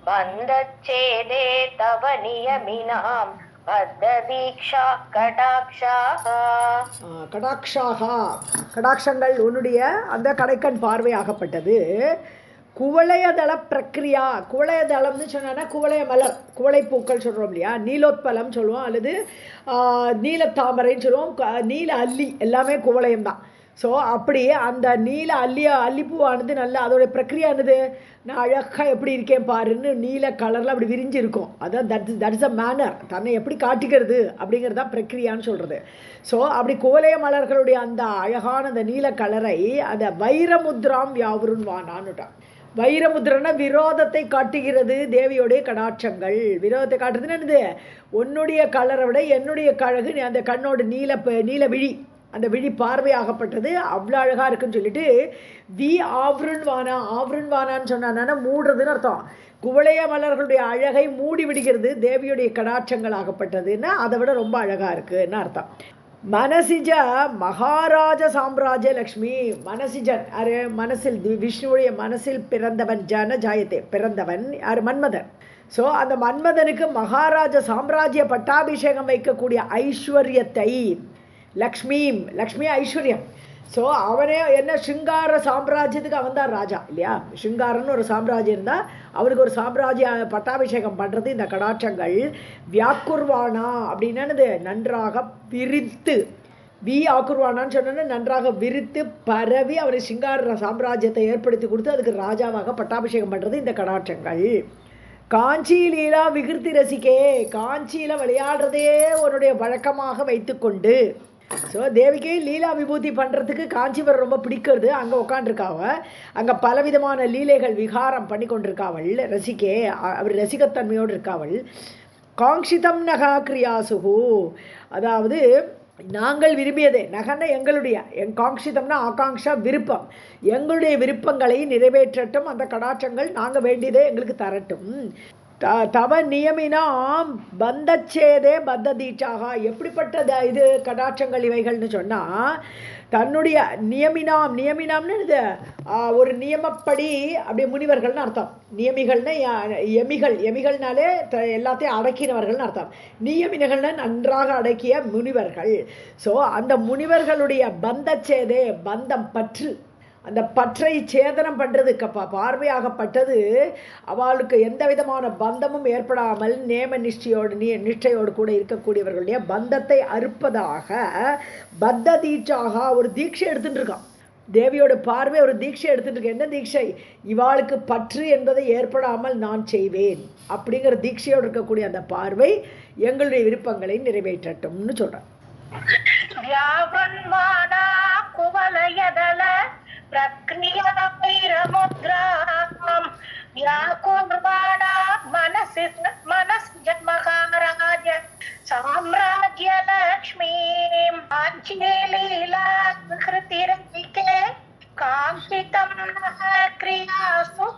बन्धच्छेदे तव नियमिनां பத்ததீக்ஷா கடாக்ஷாக. கடாட்சங்கள் உன்னுடைய அந்த கடைக்கண் பார்வையாகப்பட்டது. குவளையதள பிரக்ரியா, குவளையதளம்னு சொன்னா குவளைய மலர், குவளை பூக்கள் சொல்கிறோம் இல்லையா, நீலோத்பலம் சொல்லுவோம், அல்லது நீலத்தாமரைன்னு சொல்லுவோம், நீல அல்லி, எல்லாமே குவளையம் தான். ஸோ அப்படி அந்த நீல அல்லிப்பூவானது நல்ல அதோடைய பிரக்ரியானது நான் அழகாக எப்படி இருக்கேன் பாருன்னு நீல கலரில் அப்படி விரிஞ்சிருக்கும். அதான் தட் இஸ் அ மேனர், தன்னை எப்படி காட்டிக்கிறது அப்படிங்கிறது தான் பிரக்ரியான்னு சொல்கிறது. ஸோ அப்படி குவளைய மலர்களுடைய அந்த அழகான அந்த நீல கலரை அந்த வைரமுத்ராம் வியாவுருன்வானான்னுட்டான். வைரமுத்ரன்னா விரோதத்தை காட்டுகிறது தேவியோடைய கடாட்சங்கள். விரோதத்தை காட்டுறதுன்னு என்னது, உன்னுடைய கலரை விட என்னுடைய கழகு அந்த கண்ணோட நீல விழி, அந்த விழி பார்வையாகப்பட்டது அவ்வளோ அழகாக இருக்குன்னு சொல்லிட்டு ஆவருண்வானான்னு சொன்னான்னா மூடுறதுன்னு அர்த்தம். குவளைய மலர்களுடைய அழகை மூடி விடுகிறது தேவியுடைய கடாட்சங்கள் ஆகப்பட்டதுன்னா அதை விட ரொம்ப அழகாக இருக்குன்னு அர்த்தம். மனசிஜ மகாராஜ சாம்ராஜ்ய லக்ஷ்மி, மனசிஜன் யாரு, மனசில் விஷ்ணுவுடைய மனசில் பிறந்தவன், ஜன ஜாயத்தே பிறந்தவன் யார், மன்மதன். ஸோ அந்த மன்மதனுக்கு மகாராஜ சாம்ராஜ்ய பட்டாபிஷேகம் வைக்கக்கூடிய ஐஸ்வர்யத்தை லக்ஷ்மி ஐஸ்வர்யம். ஸோ அவனே என்ன சிங்கார சாம்ராஜ்யத்துக்கு அவன் தான் ராஜா இல்லையா. சிங்காரன்னு ஒரு சாம்ராஜ்யம் இருந்தால் அவனுக்கு ஒரு சாம்ராஜ்ய பட்டாபிஷேகம் பண்ணுறது இந்த கடாட்சங்கள். வியாக்குர்வானா அப்படின்னது நன்றாக விரித்து, ஆக்குர்வானான்னு சொன்னோன்னா நன்றாக விரித்து பரவி அவனுக்கு சிங்கார சாம்ராஜ்யத்தை ஏற்படுத்தி கொடுத்து அதுக்கு ராஜாவாக பட்டாபிஷேகம் பண்ணுறது இந்த கடாட்சங்கள். காஞ்சி லீலா விகிருத்தி ரசிக்கே, காஞ்சியில் விளையாடுறதே உன்னுடைய வழக்கமாக வைத்துக்கொண்டு. ஸோ தேவிக்கு லீலா விபூதி பண்ணுறதுக்கு காஞ்சிபுரம் ரொம்ப பிடிக்கிறது. அங்கே உட்காண்டிருக்காவ, அங்கே பலவிதமான லீலைகள் விகாரம் பண்ணி கொண்டிருக்காவள். ரசிக்கே, அவர் ரசிகத்தன்மையோடு இருக்காவள். காங்ஷிதம் நகா கிரியாசுகு, அதாவது நாங்கள் விரும்பியதே, நகன்னா எங்களுடைய, காங்ஷிதம்னா ஆகாங்ஷா விருப்பம், எங்களுடைய விருப்பங்களை நிறைவேற்றட்டும் அந்த கடாட்சங்கள், நாங்கள் வேண்டியதே எங்களுக்கு தரட்டும். தவ நியமினாம் பந்தச்சேதே பத்த தீட்சாக, எப்படிப்பட்ட இது கடாட்சங்கள் இவைகள்னு சொன்னால் தன்னுடைய நியமினாம்னு இது ஒரு நியமப்படி அப்படி முனிவர்கள்னு அர்த்தம். நியமிகள்னா எமிகள்னாலே எல்லாத்தையும் அடக்கினவர்கள்னு அர்த்தம். நியமினர்கள்னா நன்றாக அடக்கிய முனிவர்கள். ஸோ அந்த முனிவர்களுடைய பந்தச்சேதே, பந்தம் பற்று, அந்த பற்றை சேதனம் பண்ணுறதுக்கு பார்வையாகப்பட்டது. அவளுக்கு எந்த விதமான பந்தமும் ஏற்படாமல் நேம நிஷ்டையோடு கூட இருக்கக்கூடியவர்களுடைய பந்தத்தை அறுப்பதாக பத்த தீட்சாக ஒரு தீட்சை எடுத்துட்டு இருக்கான். தேவியோட பார்வை ஒரு தீட்சை எடுத்துட்டு இருக்கு. என்ன தீட்சை, இவாளுக்கு பற்று என்பதை ஏற்படாமல் நான் செய்வேன் அப்படிங்கிற தீட்சையோடு இருக்கக்கூடிய அந்த பார்வை எங்களுடைய விருப்பங்களை நிறைவேற்றட்டும்னு சொல்றேன். प्रक्रियामुद्रां व्याकुर्वाणा मनसिजन्महाराज साम्राज्यलक्ष्मीं काञ्चीलीला विकृतिरसिके काङ्क्षितं नः क्रियासु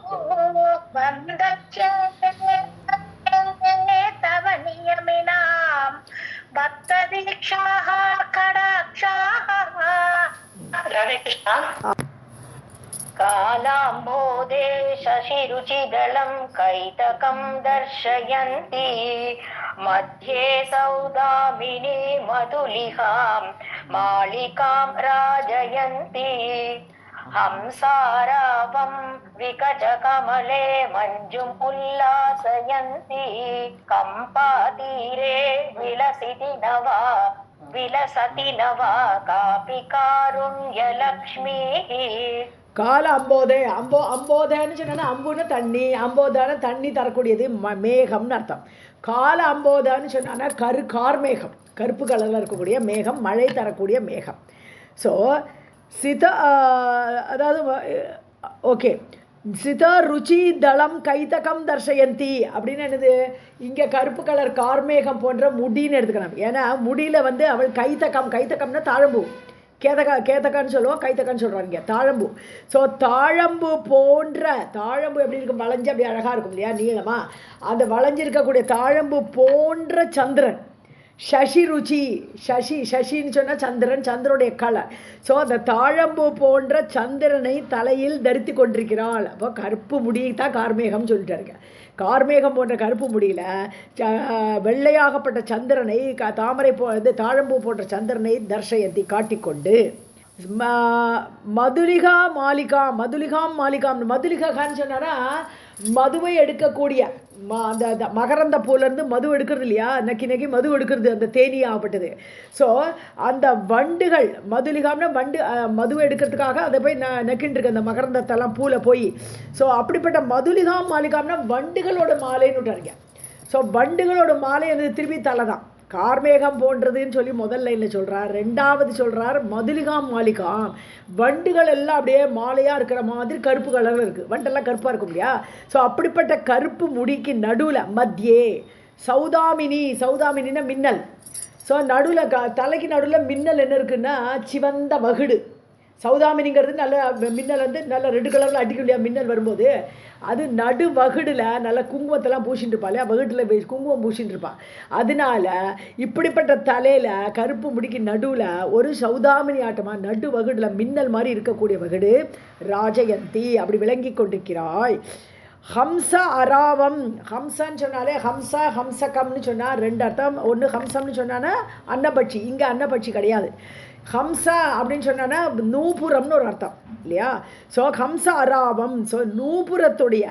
बन्धच्छेदे तव नियमिनां भक्तदीक्षाः कडाक्षाः. राधे कृष्ण. कालाम्बोधे शशिरुचिदलं कैतकं दर्शयन्ति मध्ये सौदामिनी मधुलिहां मालिकां राजयन्ति हंसारावं विकचकमले मञ्जुम् उल्लासयन्ति कम्पातीरे विलसति नवा कापि कारुण्यलक्ष्मीः. கால அம்போதே அம்போதேன்னு சொன்னா அம்புன்னு தண்ணி, அம்போதான தண்ணி தரக்கூடியது மேகம்னு அர்த்தம். கால அம்போதான்னு சொன்னா கார்மேகம், கருப்பு கலரில் இருக்கக்கூடிய மேகம், மழை தரக்கூடிய மேகம். ஸோ சித அதாவது ஓகே, சித ருச்சி தளம் கைத்தகம் தர்ஷயந்தி அப்படின்னு என்னது, இங்கே கருப்பு கலர் கார்மேகம் போன்ற முடின்னு எடுத்துக்கணும். ஏன்னா முடியில் வந்து அவள் கைத்தகம்னா தாழம்பூ, கேதக்கான்னு சொல்லுவோம், கைத்தக்கான்னு சொல்கிறாங்க தாழம்பூ. ஸோ தாழம்பு போன்ற, தாழம்பு எப்படி இருக்கும், வளைஞ்சு அப்படி அழகாக இருக்கும் இல்லையா நீளமாக, அந்த வளைஞ்சிருக்கக்கூடிய தாழம்பு போன்ற சந்திரன். சசி ருச்சி, சசின்னு சொன்னால் சந்திரன், சந்திரனுடைய கலர். ஸோ அந்த தாழம்பு போன்ற சந்திரனை தலையில் தரித்து கொண்டிருக்கிறாள். அப்போ கருப்பு முடி தான் கார்மேகம் சொல்லிட்டாருங்க. கார்மேகம் போன்ற கருப்பு முடியில் வெள்ளையாகப்பட்ட சந்திரனை, தாமரை தாழம்பூ போன்ற சந்திரனை தர்ஷயந்தி காட்டிக்கொண்டு, மதுலிகா மதுலிகான்னு சொன்னாரா மதுவை எடுக்கக்கூடிய, அந்த மகரந்த பூலேருந்து மது எடுக்கிறது இல்லையா, நக்கி மது எடுக்கிறது, அந்த தேனியாகப்பட்டது. ஸோ அந்த வண்டுகள், மதுலிகாம்னா வண்டு, மதுவை எடுக்கிறதுக்காக அதை போய் நக்கின்னு இருக்கு அந்த மகரந்தத்தெல்லாம் பூவில் போய். ஸோ அப்படிப்பட்ட மாலிகாம்னா வண்டுகளோட மாலைன்னு விட்டாருங்க. ஸோ வண்டுகளோட மாலை எனக்கு திருப்பி தலை தான், கார்மேகம் போன்றதுன்னு சொல்லி முதல் லைனில் சொல்கிறார். ரெண்டாவது சொல்கிறார் மதுலிகாம் மாலிகாம், வண்டுகள் எல்லாம் அப்படியே மாலையாக இருக்கிற மாதிரி கருப்பு கலரில் இருக்குது, வண்டெல்லாம் கருப்பாக இருக்கும் இல்லையா. ஸோ அப்படிப்பட்ட கருப்பு முடிக்கு நடுவில் மத்தியே சௌதாமினின்னா மின்னல். ஸோ நடுவில் தலைக்கு நடுவில் மின்னல் என்ன இருக்குன்னா சிவந்த வகுடு. சௌதாமினிங்கிறது நல்ல மின்னல் வந்து நல்ல ரெட் கலரில் அடிக்கும் இல்லையா மின்னல் வரும்போது, அது நடு வகுடில் நல்ல குங்குமத்தெல்லாம் பூசிட்டு இருப்பா இல்லையா, வகுடில் குங்குமம் பூசிட்டு இருப்பாள். அதனால இப்படிப்பட்ட தலையில் கருப்பு முடிக்கு நடுவில் ஒரு சௌதாமினி ஆட்டமாக நடு வகுடில் மின்னல் மாதிரி இருக்கக்கூடிய வகுடு ராஜயந்தி அப்படி விளங்கி கொண்டிருக்கிறாய். ஹம்ச அராவம், ஹம்சன்னு சொன்னாலே ஹம்சகம்னு சொன்னால் ரெண்டு அர்த்தம். ஒன்று ஹம்சம்னு சொன்னான்னா அன்னபட்சி, இங்கே அன்னபட்சி கிடையாது. ஹம்சா அப்படின்னு சொன்னா நூபுரம்னு ஒரு அர்த்தம் இல்லையா. ஸோ ஹம்ச அராவம், ஸோ நூபுரத்துடைய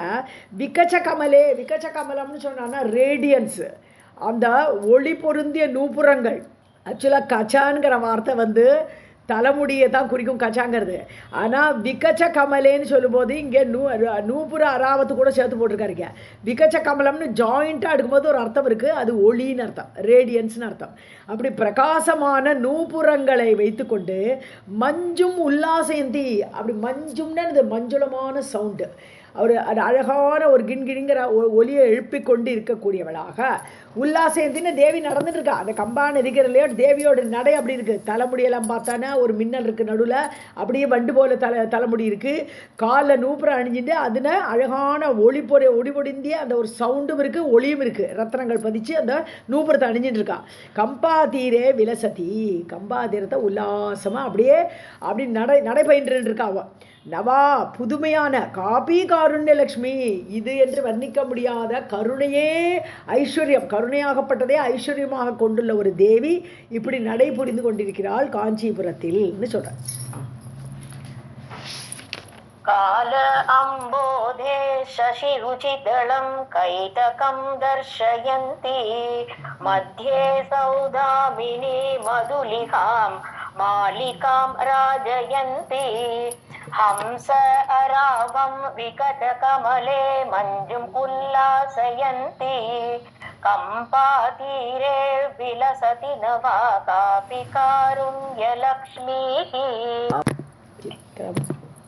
விகச்சகமலம்னு சொன்னா ரேடியன்ஸு, அந்த ஒளி பொருந்திய நூபுரங்கள். ஆக்சுவலாக கச்சான்கிற வார்த்தை வந்து தலைமுடியை தான் குறிக்கும் கச்சாங்கிறது. ஆனால் விகச்ச கமலேன்னு சொல்லும்போது இங்கே நூபுர அராவத்து கூட சேர்த்து போட்டிருக்காருங்க. விகச்ச கமலம்னு ஜாயிண்ட்டாக எடுக்கும்போது ஒரு அர்த்தம் இருக்குது, அது ஒளின்னு அர்த்தம், ரேடியன்ஸ்னு அர்த்தம். அப்படி பிரகாசமான நூபுரங்களை வைத்துக்கொண்டு மஞ்சும் உல்லாசயந்தி, அப்படி மஞ்சும்னு மஞ்சுளமான சவுண்டு, ஒரு அது அழகான ஒரு கிண்கிணிங்கிற ஒலியை எழுப்பிக் கொண்டு இருக்கக்கூடியவளாக உல்லாசயந்தின்னு தேவி நடந்துட்டு இருக்கா. அந்த கம்பா நதிக்கிறதுலையோ தேவியோட நடை அப்படி இருக்குது. தலைமுடியெல்லாம் பார்த்தானா ஒரு மின்னல் இருக்குது நடுவில், அப்படியே வண்டு போல தலைமுடி இருக்குது. காலில் நூப்புறம் அணிஞ்சிட்டு அதில் அழகான ஒளி பொடிந்திய அந்த ஒரு சவுண்டும் இருக்குது, ஒளியும் இருக்குது, ரத்னங்கள் பதிச்சு அந்த நூப்புறத்தை அணிஞ்சிட்டு இருக்கா. கம்பா தீரே விலசதி, கம்பா தீரத்தை உல்லாசமாக அப்படியே அப்படி நடைபயின்று இருக்கா. அவள் நவா புதுமையான காபி காருண்ய லக்ஷ்மி, இது என்று வர்ணிக்க முடியாத கருணையே ஐஸ்வர்யம், கருணையாகப்பட்டதே ஐஸ்வர்யமாக கொண்டுள்ள ஒரு தேவி இப்படி நடை புரிந்து கொண்டிருக்கிறாள் காஞ்சிபுரத்தில் சொல்ற. கால அம்போதே சசி ருச்சிதளம் கைதகம் தர்ஷயந்தி மத்தியே சௌதாமினி மதுலிகாம் மாலிகாம் ராஜயந்தி ஹம்ச அராவம் விகத கமலே மஞ்சும் உல்லாசயந்தி கம்பா தீரே விலசதி நவா காபி காருண்ய லக்ஷ்மீஹி.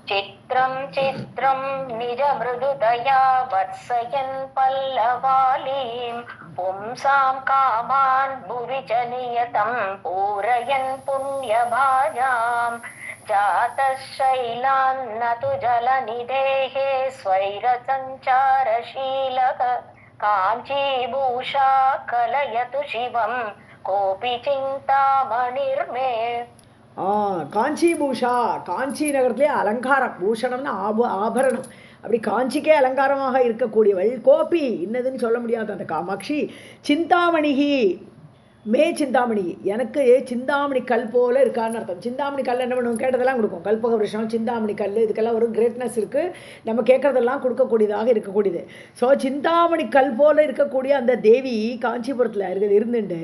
சித்ரம் சித்ரம் நிஜ மிருதுதயா வத்சயன் பல்லவாலீம் பும்சாம் காமான் புவி ச நியதம் பூரயன் புண்ணியபாஜாம் ஜாதசைலான் நது ஜலநிதேஹே ஸ்வைரசஞ்சாரசீலக காஞ்சிபூஷா கலயது சிவம் கோபி சிந்தாமணிர்மே. காஞ்சிபூஷா, காஞ்சி நகரத்திலே அலங்காரம், பூஷணம்னா ஆபரணம், அப்படி காஞ்சிக்கே அலங்காரமாக இருக்கக்கூடியவள். கோபி இன்னதுன்னு சொல்ல முடியாது அந்த காமாட்சி. சிந்தாமணிகி, மே சிந்தாமணி, எனக்கு சிந்தாமணி கல் போல இருக்கான்னு அர்த்தம். சிந்தாமணி கல் என்ன பண்ணுவோம், கேட்டதெல்லாம் கொடுக்கும். கல்பக விருஷம், சிந்தாமணி கல், இதுக்கெல்லாம் ஒரு கிரேட்னஸ் இருக்குது. நம்ம கேட்குறதெல்லாம் கொடுக்கக்கூடியதாக இருக்கக்கூடியது. ஸோ சிந்தாமணி கல் போல இருக்கக்கூடிய அந்த தேவி காஞ்சிபுரத்தில் இருந்துட்டு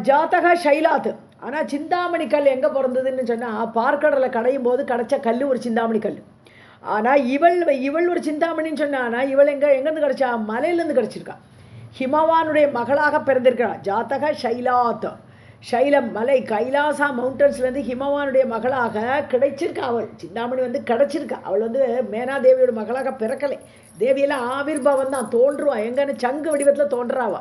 ஜாத்தக ஷைலாத். ஆனால் சிந்தாமணி கல் எங்கே பிறந்ததுன்னு சொன்னால், பார்க்கடலை கடையும் போது கிடச்ச கல் ஒரு சிந்தாமணி கல். ஆனால் இவள் ஒரு சிந்தாமணின்னு சொன்னான்னா, இவள் எங்கேருந்து கிடச்சா, மலையிலேருந்து கிடச்சிருக்கா. ஹிமவானுடைய மகளாக பிறந்திருக்கிறாள். ஜாத்தக ஷைலாத், ஷைலம் மலை, கைலாசா மவுண்டன்ஸ்லேருந்து ஹிமவானுடைய மகளாக கிடைச்சிருக்கா. அவள் சிந்தாமணி கிடச்சிருக்கா. அவள் மேனாதேவியோட மகளாக பிறக்கலை. தேவியெல்லாம் ஆவிர்பாவம் தான், தோன்றுவா. எங்கன்னு சங்கு வடிவத்தில் தோன்றாவா.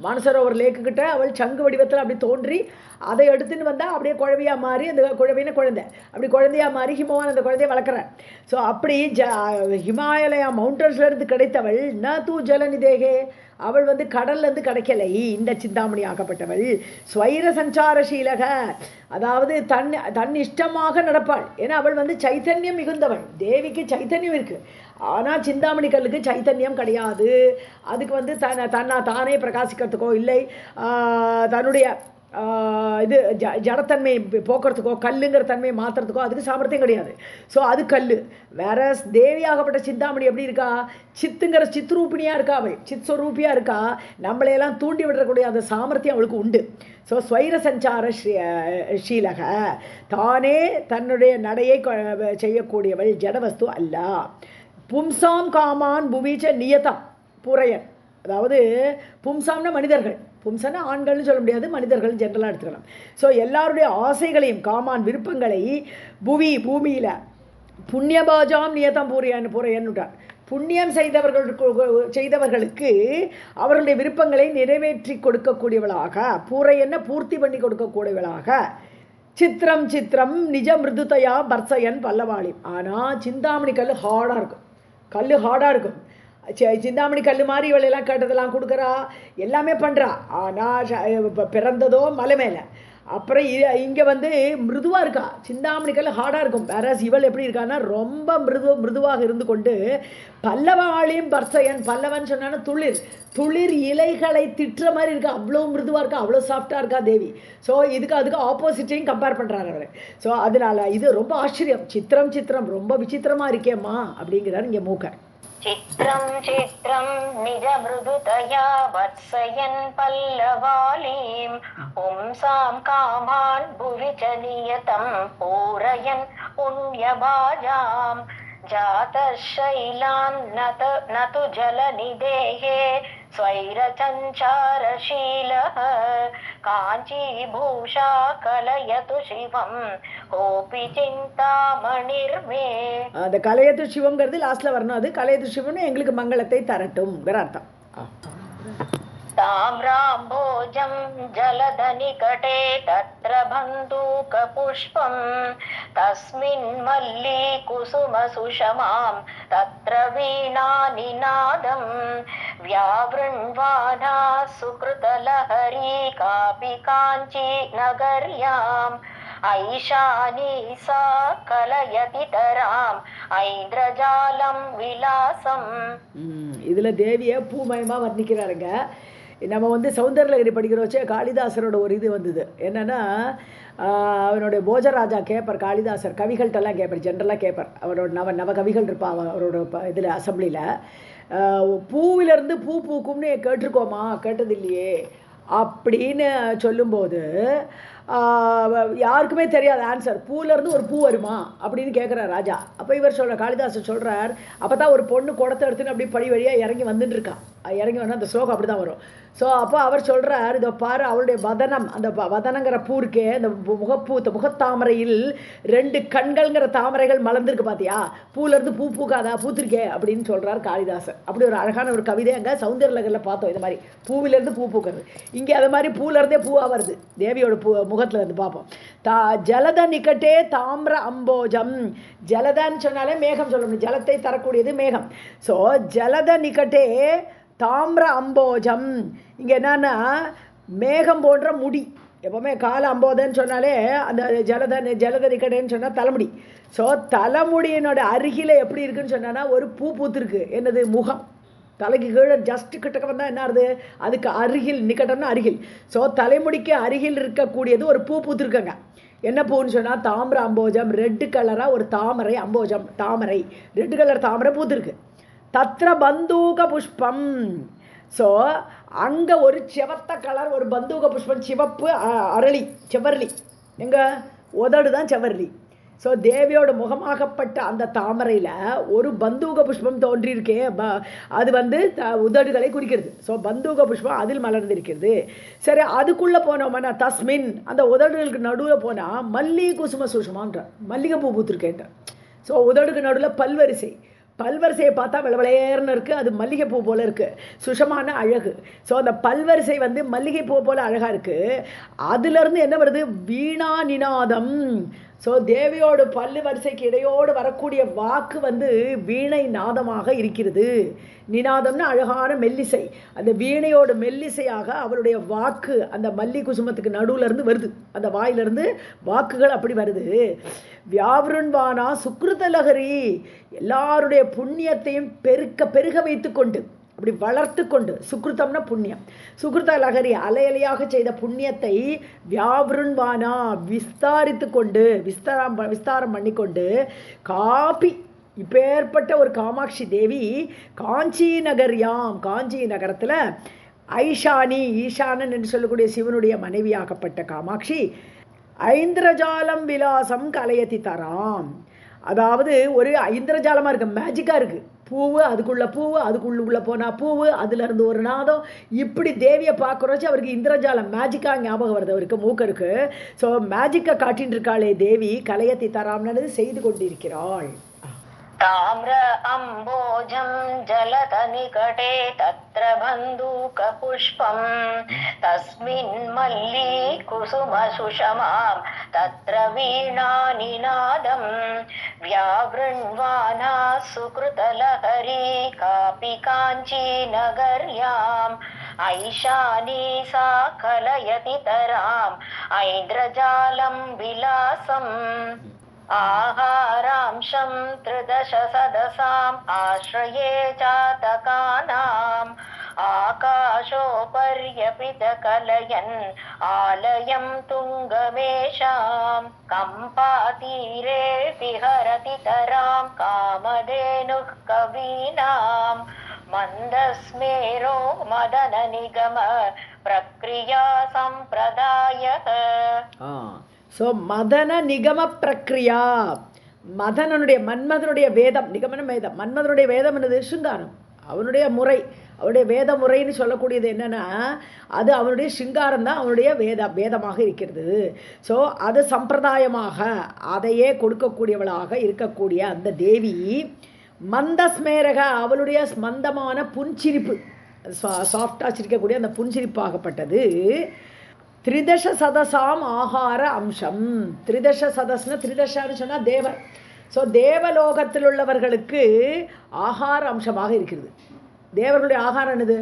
மானசரோவர் லேக்குக்கிட்ட அவள் சங்கு வடிவத்தில் அப்படி தோன்றி அதை எடுத்துன்னு வந்தால் அப்படியே குழவையாக மாறி, அந்த குழவின குழந்தை அப்படி குழந்தையாக மாறி ஹிமவான் அந்த குழந்தைய வளர்க்குறாள். ஸோ அப்படி ஹிமாலயா மவுண்டன்ஸ்லேருந்து கிடைத்தவள். ந தூ ஜலநிதேகே, அவள் கடல்லேருந்து கிடைக்கலை. இந்த சிந்தாமணி ஆக்கப்பட்டவள் ஸ்வைர சஞ்சாரசீலக, அதாவது தன் இஷ்டமாக நடப்பாள். ஏன்னா அவள் சைத்தன்யம் மிகுந்தவள். தேவிக்கு சைத்தன்யம் இருக்குது, ஆனால் சிந்தாமணி கல்லுக்கு சைத்தன்யம் கிடையாது. அதுக்கு தானே பிரகாசிக்கிறதுக்கோ இல்லை தன்னுடைய இது ஜடத்தன்மை போக்குறதுக்கோ, கல்லுங்கிற தன்மையை மாற்றுறதுக்கோ அதுக்கு சாமர்த்தியம் கிடையாது. ஸோ அது கல். வேற தேவியாகப்பட்ட சிந்தாமணி எப்படி இருக்கா, சித்துங்கிற சித்ரூபிணியாக இருக்கா. அவள் சித்ஸ்வரூபியாக இருக்கா. நம்மளையெல்லாம் தூண்டி விடக்கூடிய அந்த சாமர்த்தியம் அவளுக்கு உண்டு. ஸோ ஸ்வைர சஞ்சார ஷீலக, தானே தன்னுடைய நடையை செய்யக்கூடியவள், ஜடவஸ்து அல்ல. பும்சாம் காமான் புவிச்ச நியதம் புரையன், அதாவது பும்சாம்னா மனிதர்கள், பும்சன்னா ஆண்கள்னு சொல்ல முடியாது, மனிதர்கள் ஜென்ரலாக எடுத்துக்கலாம். ஸோ எல்லாருடைய ஆசைகளையும், காமான் விருப்பங்களை, பூமியில் புண்ணியபாஜாம் நியதம் புரையன்னுட்டார். புண்ணியம் செய்தவர்களுக்கு அவர்களுடைய விருப்பங்களை நிறைவேற்றி கொடுக்கக்கூடியவளாக, பூரையன்ன பூர்த்தி பண்ணி கொடுக்கக்கூடியவளாக. சித்திரம் சித்திரம் நிஜ மிருதுதையா பர்சயன் பல்லவாளி. ஆனால் சிந்தாமணி கல் ஹார்டாக இருக்கும். கல் ஹார்டாக இருக்கும். சிந்தாமணி கல் மாதிரி இவளெல்லாம் கேட்டதெல்லாம் கொடுக்குறா, எல்லாமே பண்ணுறா. ஆனால் பிறந்ததோ மலை மேலே. அப்புறம் இங்கே மிருதுவாக இருக்கா. சிந்தாமணி கல் ஹார்டாக இருக்கும். வேற இவள் எப்படி இருக்கான்னா ரொம்ப மிருதுவாக இருந்து கொண்டு பல்லவாளியும் பர்சயன், பல்லவன் சொன்னான்னா துளிர் இலைகளை திட்டுற மாதிரி இருக்கா. அவ்வளோ மிருதுவாக இருக்கா, அவ்வளோ சாஃப்டாக இருக்கா தேவி. ஸோ அதுக்கு ஆப்போசிட்டையும் கம்பேர் பண்ணுறாரு அவர். ஸோ அதனால இது ரொம்ப ஆச்சரியம். சித்திரம் ரொம்ப விசித்திரமாக இருக்கேம்மா அப்படிங்கிறார் இங்கே மூக்க. சித்ரம் சித்ரம் நிஜ மிருதுதயா வத்சயன் பல்லவாலீம் பும்சாம் காமான் புவிச்ச நியதம் பூரயன் புண்யபாஜாம் ஜாதஷைலான் நது ஜலநிதேஹே ஸ்வைரசஞ்சாரசீலः காஞ்சிபூஷா கலயது சிவம் கோபி சிந்தாமணிர்மே. அந்த கலயது சிவம்ங்கிறது லாஸ்ட்ல வரணும். அது கலயது சிவம்னு எங்களுக்கு மங்களத்தை தரட்டும்ங்கிற அர்த்தம். தாம்ராம்போஜம் ஜலதநிகடே தத்ர பந்தூக புஷ்பம் தஸ்மின் மல்லி குசும சுஷமாம் தத்ர வீணா நிநாதம் வியாவ்ருண்வானா சுக்ருதலஹரி காபி காஞ்சி நகர்யாம் ஐஷானி சா கலயதி தராம் ஐந்திரஜாலம் விலாசம். இதுல தேவிய பூமயமா வர்ணிக்கிறாருங்க. நம்ம சௌந்தரலகரி படிக்கிற வச்சே காளிதாசரோட ஒரு இது வந்தது என்னன்னா, அவனுடைய போஜராஜா கேட்பார். காளிதாசர் கவிகள்கிட்டலாம் கேட்பார், ஜென்ரலாக கேட்பார். அவரோட நவ கவிகள் இருப்பான் அவரோட இதில் அசம்பிளியில். பூவிலேருந்து பூ பூக்கும்னு கேட்டிருக்கோமா, கேட்டது இல்லையே அப்படின்னு சொல்லும்போது யாருக்குமே தெரியாது ஆன்சர். பூவிலேருந்து ஒரு பூ வருமா அப்படின்னு கேட்குறார் ராஜா. அப்போ இவர் காளிதாசர் சொல்கிறார், அப்போ தான் ஒரு பொண்ணு குடத்தை எடுத்துன்னு அப்படி படி வழியாக இறங்கி வந்துட்டு இருக்கான். இறங்கி வந்தால் அந்த ஸ்லோகம் அப்படி தான் வரும். ஸோ அப்போ அவர் சொல்கிறார், இதை பாரு அவளுடைய வதனம், அந்த வதனங்கிற பூ இருக்கே, அந்த முகப்பூ, முகத்தாமரையில் 2 கண்கள்ங்கிற தாமரைகள் மலர்ந்துருக்கு பார்த்தியா, பூலேருந்து பூ பூக்காதா, பூத்திருக்கே அப்படின்னு சொல்கிறார் காளிதாசர். அப்படி ஒரு அழகான ஒரு கவிதை அங்கே சௌந்தரலகரில் பார்த்தோம். இது மாதிரி பூவிலேருந்து பூ பூக்கிறது. இங்கே அது மாதிரி பூலேருந்தே பூவாக வருது தேவியோட முகத்தில் இருந்து பார்ப்போம். ஜலத நிகட்டே தாமிர அம்போஜம். ஜலதன்னு சொன்னாலே மேகம் சொல்லணும், ஜலத்தை தரக்கூடியது மேகம். ஸோ ஜலத நிகட்டே தாமிர அம்போஜம். இங்கே என்னன்னா மேகம் போன்ற முடி. எப்போவுமே கால அம்போதன்னு சொன்னாலே அந்த ஜலத நிகட்டேன்னு சொன்னால் தலைமுடி. ஸோ தலைமுடியினோட அருகில் எப்படி இருக்குன்னு சொன்னான்னா ஒரு பூ பூத்துருக்கு. என்னது, முகம், தலைக்கு கீழே ஜஸ்ட் கிட்டக்க வந்தால் என்ன ஆகுது, அதுக்கு அருகில், நிக்கட்டம்னா அருகில். ஸோ தலைமுடிக்கு அருகில் இருக்கக்கூடியது ஒரு பூ பூத்துருக்கங்க. என்ன பூன்னு சொன்னால் தாமிர அம்போஜம், ரெட்டு கலராக ஒரு தாமரை, அம்போஜம் தாமரை, ரெட்டு கலர் தாமரை பூத்துருக்கு. தத்ர பந்தூக புஷ்பம். ஸோ அங்கே ஒரு சிவத்த கலர் ஒரு பந்தூக புஷ்பம், சிவப்பு அரளி, செவ்வரளி, எங்கள் உதடு தான் செவ்வரளி. ஸோ தேவியோட முகமாகப்பட்ட அந்த தாமரையில் ஒரு பந்தூக புஷ்பம் தோன்றியிருக்கே, அது வந்து உதடுகளை குறிக்கிறது. ஸோ பந்தூக புஷ்பம் அதில் மலர்ந்திருக்கிறது. சரி, அதுக்குள்ளே போனோம்னா தஸ்மின், அந்த உதடுகளுக்கு நடுவில் போனால் மல்லி குசும சுஷமான்ற மல்லிகைப்பூ பூத்துருக்கேன்ற. ஸோ உதடுக்கு நடுவில் பல்வரிசையை பார்த்தா விளவளையர்னு இருக்குது, அது மல்லிகைப்பூ போல் இருக்குது, சுஷமான அழகு. ஸோ அந்த பல்வரிசை வந்து மல்லிகைப்பூ போல் அழகாக இருக்குது. அதுலேருந்து என்ன வருது, வீணா நிநாதம். ஸோ தேவியோட பல்லு வரிசைக்கு இடையோடு வரக்கூடிய வாக்கு வந்து வீணை நாதமாக இருக்கிறது. நிநாதம்னு அழகான மெல்லிசை, அந்த வீணையோட மெல்லிசையாக அவளுடைய வாக்கு அந்த மல்லி குசுமத்துக்கு நடுவுலேருந்து வருது, அந்த வாயிலிருந்து வாக்குகள் அப்படி வருது. வியாவிருண்வானா சுக்ருதலகரி, எல்லாருடைய புண்ணியத்தையும் பெருக வைத்து கொண்டு, அப்படி வளர்த்து கொண்டு, சுக்ருத்தம்னா புண்ணியம், சுக்ருத லகரி அலையலையாக செய்த புண்ணியத்தை வியாவிருண்வானா விஸ்தாரித்து கொண்டு, விஸ்தாரம் பண்ணிக்கொண்டு, காப்பி இப்பேற்பட்ட ஒரு காமாட்சி தேவி காஞ்சி நகரத்தில் ஈசானன் என்று சொல்லக்கூடிய சிவனுடைய மனைவியாகப்பட்ட காமாட்சி ஐந்திரஜாலம் விலாசம் கலையத்தி தராம். அதாவது ஒரு ஐந்திரஜாலமாக இருக்குது, மேஜிக்காக இருக்குது. பூவு அதுக்குள்ளே போனால் பூவு, அதுலேருந்து ஒரு நாதம், இப்படி தேவியை பார்க்குறோச்சு அவருக்கு இந்திரஜாலம் மேஜிக்காக ஞாபகம் வருது அவருக்கு, மூக்கருக்கு. ஸோ மேஜிக்கை காட்டின்னு இருக்காளே தேவி, கலையத்தி தராம்னது செய்து கொண்டிருக்கிறாள். ताम्र अम्बोजं जलत निकटे तत्र बन्दूक पुष्पं तस्मिन् मल्ली कुसुम सुषमां तत्र वीणा निनादं व्यावृण्वाना सुकृतलहरी कापि काञ्ची नगर्याम् ऐशानी सा कलयति तराम् ऐन्द्रजालं विलासम् आहारांशं त्रिदश सदसाम् आश्रये चातकानाम् आकाशोपर्यपितकलयन् आलयं तुङ्गमेषाम् कम्पातीरे विहरति तरां कामधेनुः कवीनाम् मन्दस्मेरो मदन निगम प्रक्रिया सम्प्रदायः. ஸோ மதன நிகம பிரக்ரியா, மதனனுடைய மன்மதனுடைய வேதம், நிகமன வேதம், மன்மதனுடைய வேதம் என்னது, சிங்காரம். அவனுடைய முறை, அவனுடைய வேத முறைன்னு சொல்லக்கூடியது என்னென்னா அது அவனுடைய சிங்காரம் தான் அவனுடைய வேதமாக இருக்கிறது. ஸோ அது சம்பிரதாயமாக அதையே கொடுக்கக்கூடியவளாக இருக்கக்கூடிய அந்த தேவி மந்தஸ்மேரக, அவளுடைய மந்தமான புன்சிரிப்பு, சாஃப்டாக சிரிக்கக்கூடிய அந்த புன்சிரிப்பாகப்பட்டது. திரிதச சதசாம் ஆகார அம்சம். திரிதச சதஸ்னா, திரிதசான்னு சொன்னால் தேவர். ஸோ தேவலோகத்தில் உள்ளவர்களுக்கு ஆகார அம்சமாக இருக்கிறது. தேவர்களுடைய ஆகாரம் என்னது,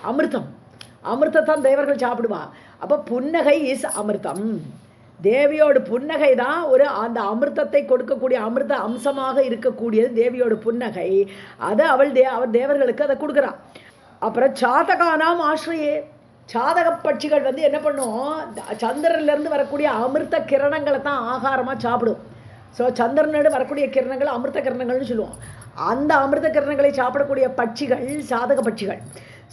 அமிர்தம். அமிர்தத்தான் தேவர்கள் சாப்பிடுவா. அப்போ புன்னகை இஸ் அமிர்தம். தேவியோட புன்னகை தான் ஒரு அந்த அமிர்தத்தை கொடுக்கக்கூடிய அமிர்த அம்சமாக இருக்கக்கூடியது தேவியோட புன்னகை. அதை அவர் தேவர்களுக்கு அதை கொடுக்குறான். அப்புறம் சாதகானாம் ஆசிரியே, சாதக பட்சிகள் வந்து என்ன பண்ணும், சந்திரன்லேருந்து வரக்கூடிய அமிர்த கிரணங்களை தான் ஆகாரமாக சாப்பிடும். ஸோ சந்திரனோடு வரக்கூடிய கிரணங்கள் அமிர்த கிரணங்கள்னு சொல்லுவோம். அந்த அமிர்த கிரணங்களை சாப்பிடக்கூடிய பட்சிகள் சாதக பட்சிகள்.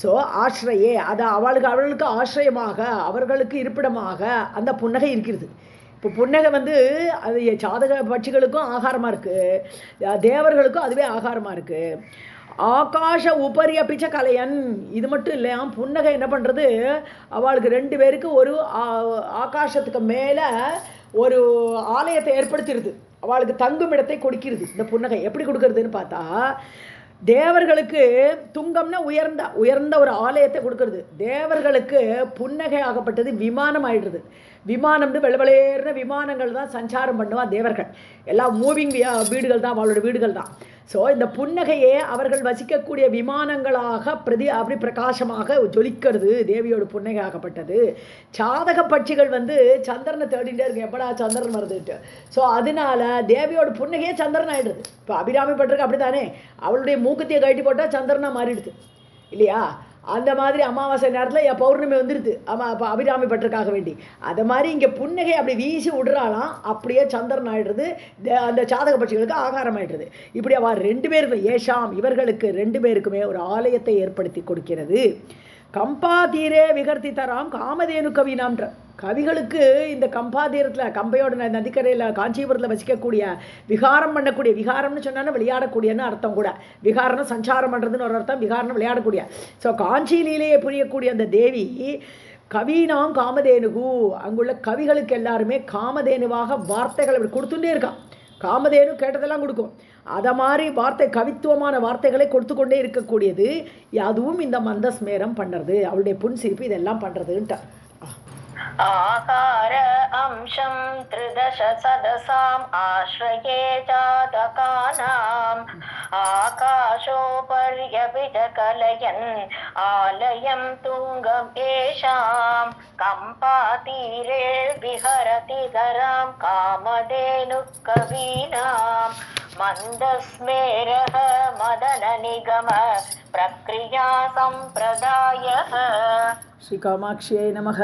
ஸோ ஆசிரியே, அது அவர்களுக்கு ஆசிரியமாக, அவர்களுக்கு இருப்பிடமாக அந்த புன்னகை இருக்கிறது. இப்போ புன்னகை வந்து அது சாதக பட்சிகளுக்கும் ஆகாரமாக இருக்குது, தேவர்களுக்கும் அதுவே ஆகாரமாக இருக்குது. ஆகாஷ உபரி அப்பிச்ச கலையன். இது மட்டும் இல்லையா, புன்னகை என்ன பண்ணுறது, அவளுக்கு 2 பேருக்கு ஒரு ஆகாசத்துக்கு மேலே ஒரு ஆலயத்தை ஏற்படுத்திடுது, அவளுக்கு தங்கும் இடத்தை கொடுக்கிறது. இந்த புன்னகை எப்படி கொடுக்கறதுன்னு பார்த்தா, தேவர்களுக்கு துங்கம்னா உயர்ந்த ஒரு ஆலயத்தை கொடுக்கறது. தேவர்களுக்கு புன்னகை ஆகப்பட்டது விமானம் ஆயிடுறது. விமானம்னு வெள்ளவெளேர்ன விமானங்கள் தான் சஞ்சாரம் பண்ணுவா தேவர்கள். எல்லாம் மூவிங் வீடுகள் தான் அவளோட வீடுகள் தான். ஸோ இந்த புன்னகையே அவர்கள் வசிக்கக்கூடிய விமானங்களாக அப்படி பிரகாசமாக ஜொலிக்கிறது தேவியோட புன்னகை ஆகப்பட்டது. சாதக பட்சிகள் வந்து சந்திரனை தேடிகிட்டே இருக்கு, எப்படா சந்திரன் வருதுன்ட்டு. ஸோ அதனால தேவியோட புன்னகையே சந்திரன் ஆகிடுது. இப்போ அபிராமி பட்டிருக்கு அப்படி தானே, அவளுடைய மூக்கத்தையை கழட்டி போட்டால் சந்திரனாக மாறிடுது. இல்லையா? அந்த மாதிரி அமாவாசை நேரத்தில் பௌர்ணமி வந்துடுது. அப்போ அபிராமி பட்டருக்காக வேண்டி அதை மாதிரி இங்கே புன்னகை அப்படி வீசி விடுறாளாம். அப்படியே சந்திரன் ஆயிடுறது, அந்த சாதக பட்சிகளுக்கு ஆகாரம் ஆயிடுறது. இப்படி அவள் 2 பேருக்கும் ஏஷாம் இவர்களுக்கு 2 பேருக்குமே ஒரு ஆலயத்தை ஏற்படுத்தி கொடுக்கிறது. கம்பாதீரே விகர்த்தி தராம் காமதேனு கவினாம்ன்ற கவிகளுக்கு இந்த கம்பாதீரத்தில் கம்பையோட நதிக்கரையில் காஞ்சிபுரத்தில் வசிக்கக்கூடிய விகாரம் பண்ணக்கூடிய, விகாரம்னு சொன்னா விளையாடக்கூடியன்னு அர்த்தம் கூட. விகாரம்னு சஞ்சாரம் பண்ணுறதுன்னு ஒரு அர்த்தம், விகாரம் விளையாடக்கூடிய. ஸோ காஞ்சியிலேயே புரியக்கூடிய அந்த தேவி கவினாம் காமதேனுகு, அங்குள்ள கவிகளுக்கு எல்லாருமே காமதேனுவாக வார்த்தைகள் அப்படி கொடுத்துட்டே இருக்கான். காமதேனு கேட்டதெல்லாம் கொடுக்கும். அதை மாதிரி வார்த்தை கவித்துவமான வார்த்தைகளை கொடுத்து கொண்டே இருக்கக்கூடியது. அதுவும் இந்த மந்தஸ்மேரம் பண்ணுறது, அவளுடைய புன்சிரிப்பு இதெல்லாம் பண்ணுறதுன்ட்டு. ஆகார அம்சம் த்ரிதச சதசாம் ஆஶ்ரயே ஜாதகானாம் ஆகாஷோபர்யபித கலயன் ஆலயம் துங்கம் ஏஷாம் கம்பாதீரே விஹரதி தராம் காமதேனு கவீனாம் மந்தஸ்மேரஹ மதன நிகம பிரக்ரியா சம்பிரதாயஹ. ஸ்ரீ காமாட்சியை நமக.